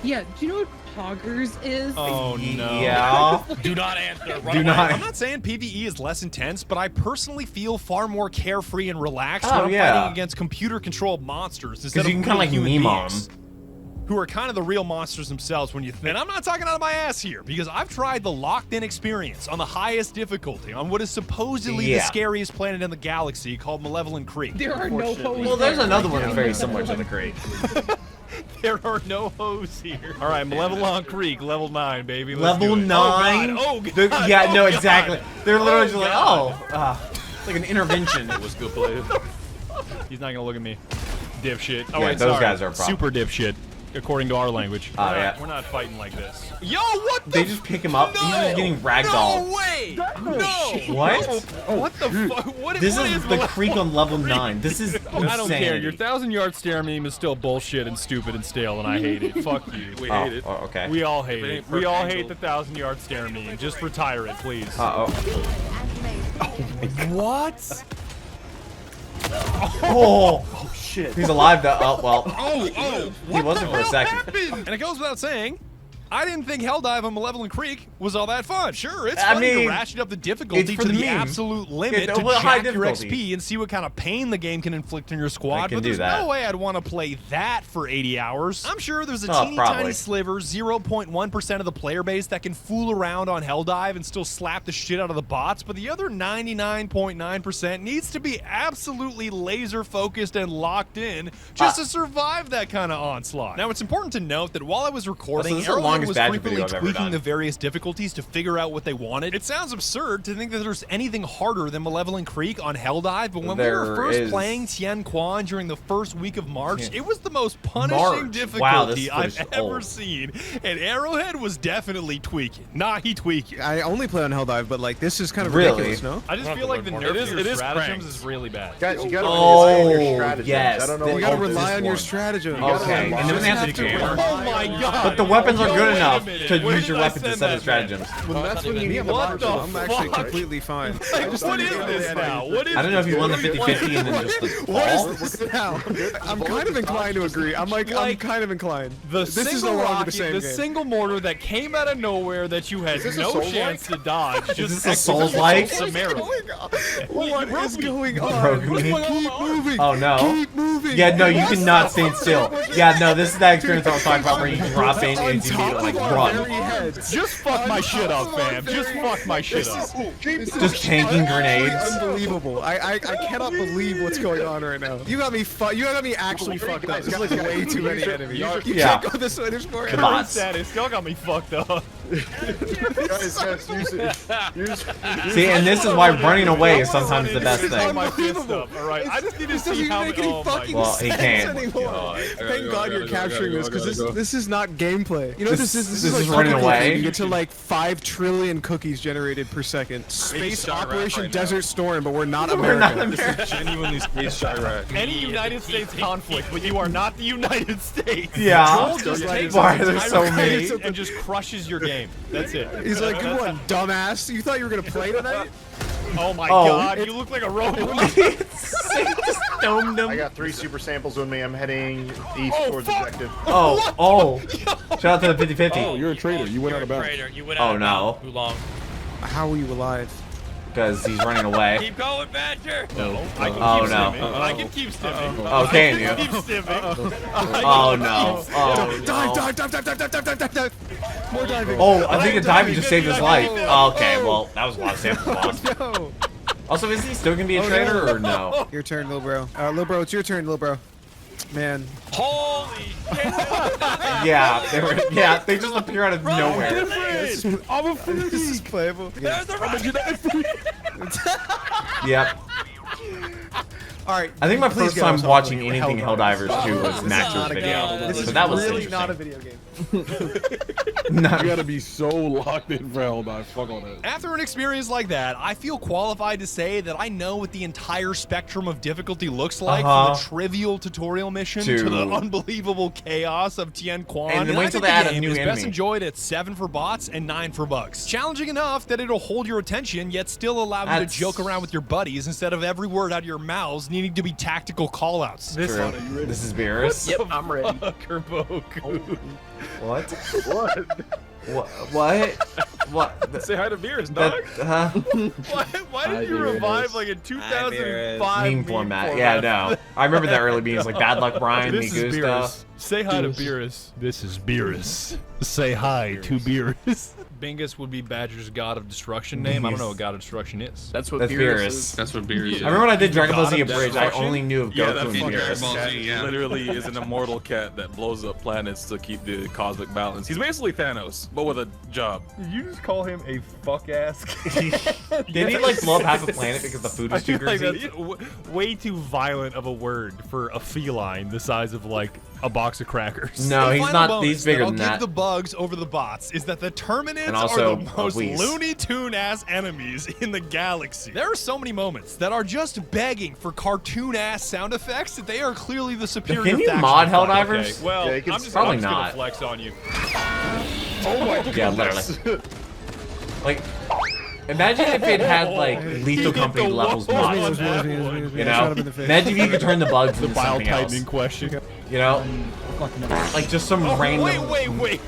yeah, do you know what poggers is? Oh no. Yeah. Do not answer. Run Do away. not. I'm not saying PvE is less intense, but I personally feel far more carefree and relaxed Oh, when I'm yeah. fighting against computer-controlled monsters instead of you can kinda real like human meme on beings, who are kind of the real monsters themselves when you think. And I'm not talking out of my ass here, because I've tried the locked-in experience on the highest difficulty on what is supposedly the scariest planet in the galaxy called Malevolent Creek. There are no hoes. Well, there's another one that's very similar to the Creek. There are no hoes here. All right, Malevolent Creek, level 9, baby. Let's Level do it. 9? Oh, God. Yeah, no, God. exactly. They're literally just like, God. it's like an intervention. It was good play. He's not gonna look at me. Dipshit. Oh, Yeah, wait, those sorry. guys are a problem. Super dipshit, according to our language. Oh, yeah. We're not fighting like this. Yo, what the? They just pick him up. He's just getting ragdolled. No way! No! What? What the fuck? What This what is the Creek on level 9. This is insane. I don't care. Your 1,000-yard stare meme is still bullshit and stupid and stale, and I hate it. Fuck you. We hate it. Oh, okay. We all hate If it it. ain't We all perfect hate the 1,000-yard stare meme. Just retire it, please. What? Oh shit. He's alive though. Oh, well. Oh, He wasn't for a second. happened? And it goes without saying, I didn't think Helldive on Malevolent Creek was all that fun. Sure, it's I funny mean, to ratchet up the difficulty it's for to the the meme. absolute limit Yeah, to well, high jack your difficulty. XP and see what kind of pain the game can inflict on your squad, can but do there's that. no way I'd want to play that for 80 hours. I'm sure there's a Oh, teeny probably. tiny sliver, 0.1% of the player base that can fool around on Helldive and still slap the shit out of the bots, but the other 99.9% needs to be absolutely laser focused and locked in just to survive that kind of onslaught. Now, it's important to note that while I was recording, this is the Arrowhead longest was badge frequently video I've ever tweaking done. the various difficulties to figure out what they wanted. It sounds absurd to think that there's anything harder than Malevolent Creek on Helldive, but when we were There first is. playing Tien Quan during the first week of March, Yeah. it was the most punishing Wow, this difficulty I've footage is ever old. seen, and Arrowhead was definitely tweaking. Nah, he tweaking. I only play on Helldive, but like this is kind of Really? ridiculous, no? I just feel like the nerf to your stratagems is really bad. Guys, you gotta rely on your stratagems. yes. I don't know Then what You gotta you rely on your want. strategy. Okay, and then we have to do Oh my god! But the weapons are good good enough to Where use did your I weapon to send set that his stratagems. Well, that's when you need the What the module. I'm actually fuck? completely fine. What is this now? What is I don't know if you this? won the 50-50 and then just the What ball. is this now? I'm kind of inclined to agree. I'm kind of inclined. This is no longer the same game. single mortar that came out of nowhere that you had no chance to dodge. Is this a Souls-like? What is going on? Keep moving. Oh no. Keep moving. Yeah, no, you cannot stand still. Yeah, no, this is that experience I was talking about where you drop in and you immediately like run. Just fuck my shit up, fam. Just fuck my shit up. Just tanking grenades. Unbelievable. I cannot believe what's going on right now. You got me actually fucked up. There's like way too many enemies. You can't go this way. There's more The enemies. bots. Status. Y'all got me fucked up. Guys, use it. See, and this is why running away is sometimes the best thing. All right, I just need to see how many. Well, he can't. Thank God you're capturing this because this is not gameplay. You know this is is like running cookie away. cooking. You get to like 5 trillion cookies generated per second. Space Operation Desert Storm, but we're not America. This is genuinely Space Chirac. Any United States conflict, but you are not the United States. Yeah. Joel just takes Why are there so many? and just crushes your game. That's it. He's like, good one, dumbass. You thought you were gonna play tonight? Oh my God, you look like a robot. I got 3 super samples with me. I'm heading east towards objective. Shout out to the 50-50. Oh, you're a traitor. You went out of bounds. Oh no. Too long. How are you alive? Because he's running away. Keep going, Badger. No. I can Oh keep no. stimming. I can keep stimming. Oh, can you? I can keep stimming. Oh no. Oh Dive. More diving. Oh, I think the diving just saved his life. Oh, okay, well, that was a lot of samples lost. No. Also, is he still gonna be a traitor or no? Your turn, Lil Bro. Lil Bro, it's your turn, Lil Bro. Man. Holy shit. Yeah, they just appear out of nowhere. I'm a free. This is playable. There's the Yep. Alright. I think my please first get time us watching off anything Helldivers 2 was Max's video. This So is that was really interesting. not a video game. You gotta be so locked in for Helldive. Fuck all that. After an experience like that, I feel qualified to say that I know what the entire spectrum of difficulty looks like from the trivial tutorial mission to the unbelievable chaos of Tien Quan. And then wait till they add a new is best enemy. enjoyed at 7 for bots and 9 for bugs. Challenging enough that it'll hold your attention, yet still allow you to joke around with your buddies instead of every word out of your mouths needing to be tactical callouts. This is Beerus. Yep, I'm ready. What? What? Say hi to Beerus, dog. Why did you revive like a 2005 meme format? Yeah, no. I remember that early memes like Bad Luck Brian, This is Migusta. Beerus. Say hi to Beerus. This is Beerus. Say hi to Beerus. Bingus would be Badger's God of Destruction name. I don't know what God of Destruction is. That's what That's Beerus Beerus. is. That's what Beerus is. I remember when I did Dragon Ball Z God of Abridged, I Destruction? only knew of Yeah, Goku that's and fucking Beerus. Ball Z, yeah. Literally is an immortal cat that blows up planets to keep the cosmic balance. He's basically Thanos, but with a job. Did you just call him a fuck ass? Did he like blow up half a planet because the food was too like greasy? that's way too violent of a word for a feline the size of like a box of crackers. No, The he's final not. bonus He's bigger that than I'll that. give the bugs over the bots is that the Terminids And are also the most Whis. Looney Tune ass enemies in the galaxy. There are so many moments that are just begging for cartoon ass sound effects that they are clearly the superior. Can you faction mod of fighting. Helldivers? Okay, well, Yeah, you can- I'm just Probably gonna not. flex on you. Oh my god. Yeah, literally. Like, imagine if it had like Lethal Company levels mods. You know, imagine if you could turn the bugs into something else. question. You know, like just some random. Wait.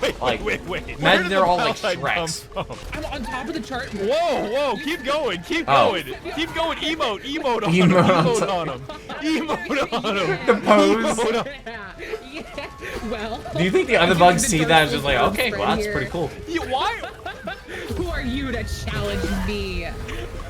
Imagine they're all like Shreks. I'm on top of the chart. Whoa, keep going. Oh. Keep going, emote on him. Emote Emote on him. Emote on him. The pose. Yeah. Well. Do you think the other bugs see that and just like, okay, well that's pretty cool? Why? Who are you to challenge me?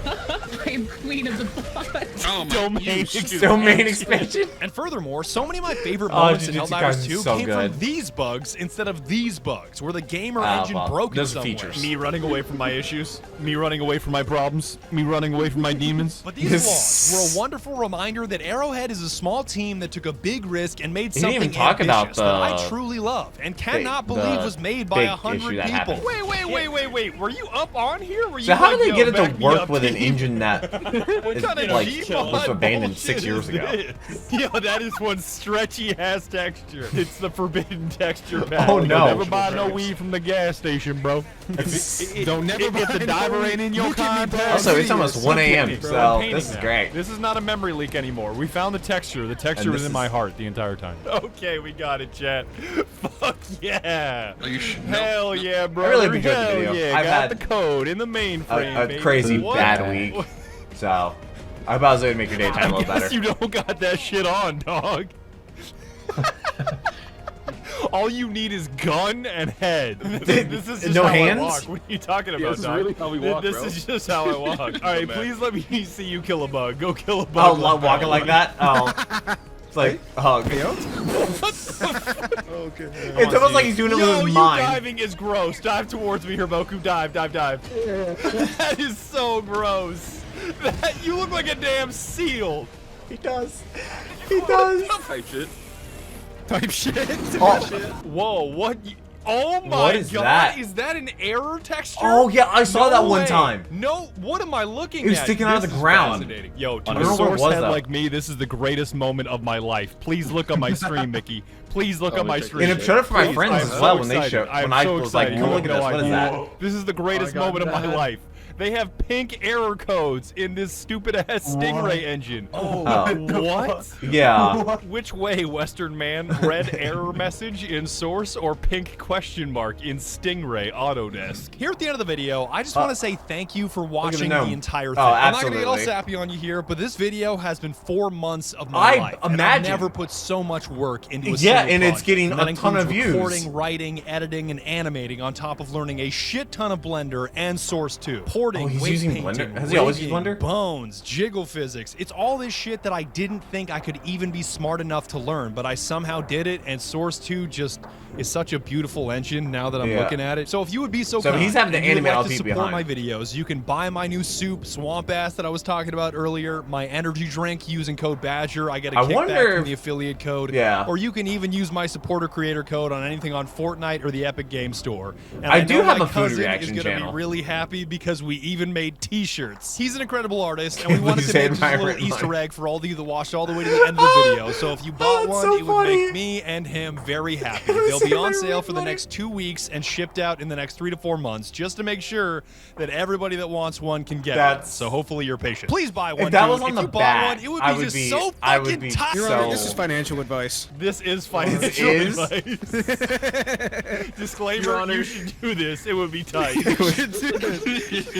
I am queen of the blood. Oh Domain expansion. And furthermore, so many of my favorite Oh, moments in Jujutsu Helldivers Kaisen's 2 so came good. from these bugs instead of these bugs, where the game or Oh, engine well, broke in those are some way. features. Me running away from my issues. Me running away from my problems. Me running away from my demons. But these vlogs were a wonderful reminder that Arrowhead is a small team that took a big risk and made He didn't something even talk about ambitious that I truly love and cannot believe was made by big 100 issue that people. happened. Wait. Were you up on here? Were you So how like, did they yo, get it back to me work up, with an team? engine that that. It's was abandoned 6 years ago. Yo, that is one stretchy ass texture. It's the forbidden texture bag. Oh no! Never buy no weed from the gas station, bro. Don't never If the diver ain't in your contact. Also, it's almost 1 a.m. So this is great. This is not a memory leak anymore. We found the texture. The texture was in my heart the entire time. Okay, we got it, chat. Fuck yeah! Hell yeah, bro. I really enjoyed the video. Yeah, I've got had the code in the mainframe. a crazy bad week. So I hope I was able to make your daytime a little better. You don't got that shit on, dog. All you need is gun and head. This is just no how hands? I walk. What are you talking about, this is dog? really how we walk, This bro. is just how I walk. All right, please let me see you kill a bug. Go kill a bug. Oh, walking like that? Oh. It's like a hug. Okay. It's almost like he's doing it with his mind. Diving is gross. Dive towards me, Herboku. Dive. That is so gross. You look like a damn seal. He does. He does. Type shit. Whoa, what? Oh my What is god, that? is that an error texture? Oh yeah, I saw that one way. time. No, what am I looking at? It was sticking out of This the is ground. fascinating. Yo, to I a don't know what it source was, head though. like me, this is the greatest moment of my life. Please look on my stream, Mickey. Please look on my stream. And I've showed it for my Please, friends I'm as so well when they excited. showed. I'm When I so was like, excited. "Come You look at have this. no What is idea. that?" This is the greatest moment of my life. They have pink error codes in this stupid ass Stingray engine. Oh. What? Yeah. Which way, Western man? Red error message in source or pink question mark in Stingray Autodesk? Here at the end of the video, I just want to say thank you for watching the entire thing. I'm not gonna get all sappy on you here, but this video has been 4 months of my life. And I've never put so much work into a single and it's project. getting And that a ton of includes views. recording, writing, editing, and animating on top of learning a shit ton of Blender and Source 2. Porting, he's weight using painting, Blender? Has he always used rigging, Blender? bones, jiggle physics. It's all this shit that I didn't think I could even be smart enough to learn, but I somehow did it, and Source 2 just is such a beautiful engine now that I'm looking at it. So if you would be so kind he's having to and you would animate all like to people support behind. my videos, you can buy my new soup, Swamp Ass, that I was talking about earlier, my energy drink using code BADGER. I get a kickback from the affiliate code. Yeah. Or you can even use my supporter creator code on anything on Fortnite or the Epic Game Store. And I do know have my a food cousin reaction is gonna channel. be really happy because we even made t-shirts. He's an incredible artist, and we wanted Please to make say just a my little right Easter line. egg for all of you that watched all the way to the end of the video. So if you bought one, so it would make me and him very happy. They'll be on sale for the next 2 weeks and shipped out in the next 3 to 4 months, just to make sure that everybody that wants one can get it. So hopefully you're patient. Please buy one. If that dude. was on if the you bought back, one, it would I be would just be- so I would fucking be tight. Your Honor, this is financial advice. This is financial is? advice. Disclaimer, you should do this. It would be tight.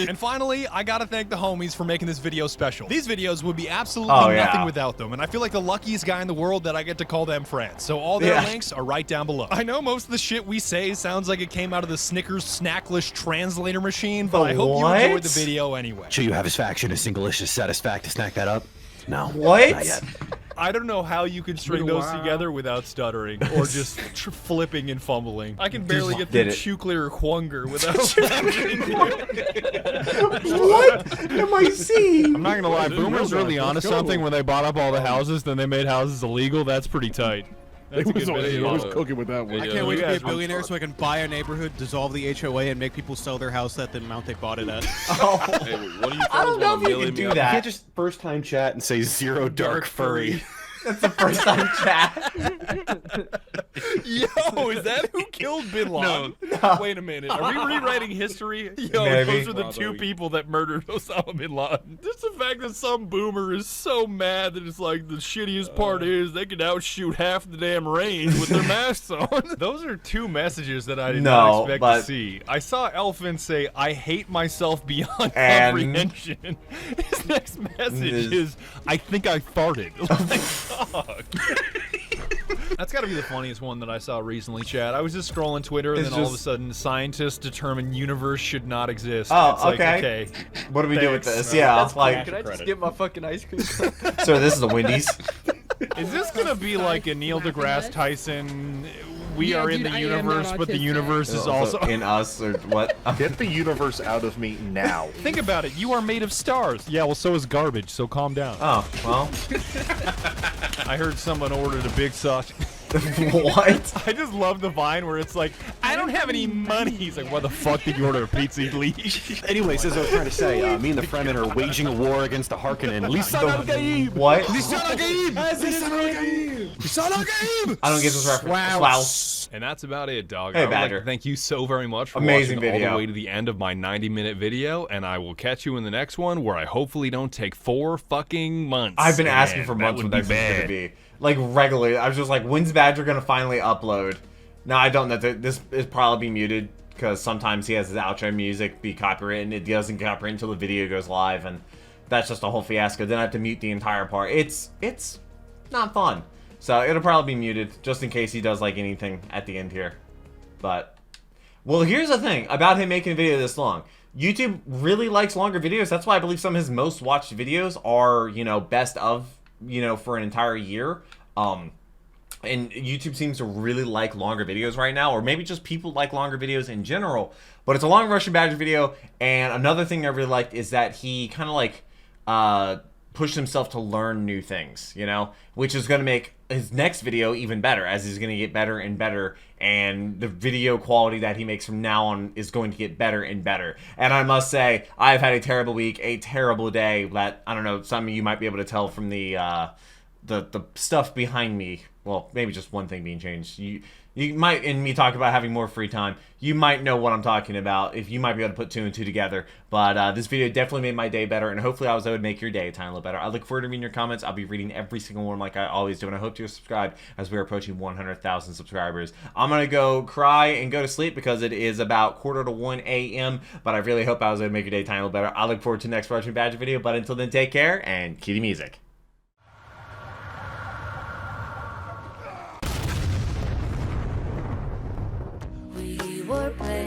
And finally, I gotta thank the homies for making this video special. These videos would be absolutely nothing without them, and I feel like the luckiest guy in the world that I get to call them friends. So all their links are right down below. I know most of the shit we say sounds like it came out of the Snickers Snackless translator machine, but I hope you enjoyed the video anyway. Should you have his faction a single-licious satisfact to snack that up? No. What? Not yet. I don't know how you can string those together without stuttering or just flipping and fumbling. I can barely get through Chukler or Hunger without What am I seeing? I'm not gonna lie, boomers really onto something when they bought up all the houses, then they made houses illegal. That's pretty tight. That's a good video. was cooking with that one. I can't wait to be a billionaire so I can buy a neighborhood, dissolve the HOA, and make people sell their house at the amount they bought it at. Hey, what do you I don't know if you can do You that. can't just first time chat and say zero dark furry. That's the first time chat. Yo, is that who killed Bin Laden? No. Wait a minute. Are we rewriting history? Yo, Maybe. those are the two people that murdered Osama Bin Laden. Just the fact that some boomer is so mad that it's like the shittiest part is they can outshoot half the damn range with their masks on. Those are two messages that I did not expect to see. I saw Elfin say, "I hate myself beyond comprehension." His next message is, "I think I farted." Like, that's got to be the funniest one that I saw recently, Chad. I was just scrolling Twitter, and then all of a sudden, scientists determine universe should not exist. Oh, it's like, okay. What do we do with this? Yeah, That's like. Can I just get my fucking ice cream? So this is the Wendy's. Is this gonna be like a Neil deGrasse Tyson? We are in the universe, but the universe is also in us, or what? Get the universe out of me now. Think about it. You are made of stars. Yeah, well, so is garbage. So calm down. Oh, well. I heard someone ordered a big sauce. What? I just love the Vine where it's like, I I don't have any money. He's like, why the fuck did you order a pizza, Lee? Anyways, as I was trying to say, me and the Fremen are waging a war against the Harkonnen. What? I don't get this reference. Wow. And that's about it, dog. Hey, I would like Badger. to thank you so very much for Amazing watching video. all the way to the end of my 90-minute video, and I will catch you in the next one where I hopefully don't take 4 fucking months. I've been asking for months when next one's gonna be. Like, regularly. I was just like, when's Badger gonna finally upload? Now, I don't know. This is probably muted, because sometimes he has his outro music be copyrighted, and it doesn't copyright until the video goes live, and that's just a whole fiasco. Then I have to mute the entire part. It's not fun. So it'll probably be muted, just in case he does like anything at the end here. But, well, here's the thing about him making a video this long. YouTube really likes longer videos. That's why I believe some of his most watched videos are, you know, best of, you know, for an entire year. And YouTube seems to really like longer videos right now, or maybe just people like longer videos in general. But it's a long Russian Badger video, and another thing I really liked is that he kind of like pushed himself to learn new things, you know, which is going to make his next video even better, as he's going to get better and better, and the video quality that he makes from now on is going to get better and better. And I must say, I've had a terrible week, a terrible day. That, I don't know, some of you might be able to tell from the stuff behind me. Well, maybe just one thing being changed. You might, in me talking about having more free time, you might know what I'm talking about. If you might be able to put 2 and 2 together. But this video definitely made my day better, and hopefully I was able to make your day a tiny little better. I look forward to reading your comments. I'll be reading every single one like I always do, and I hope you're subscribed as we're approaching 100,000 subscribers. I'm going to go cry and go to sleep because it is about 1:45 a.m., but I really hope I was able to make your day a tiny little better. I look forward to the next Russian Badger video, but until then, take care, and cue the music. We were playing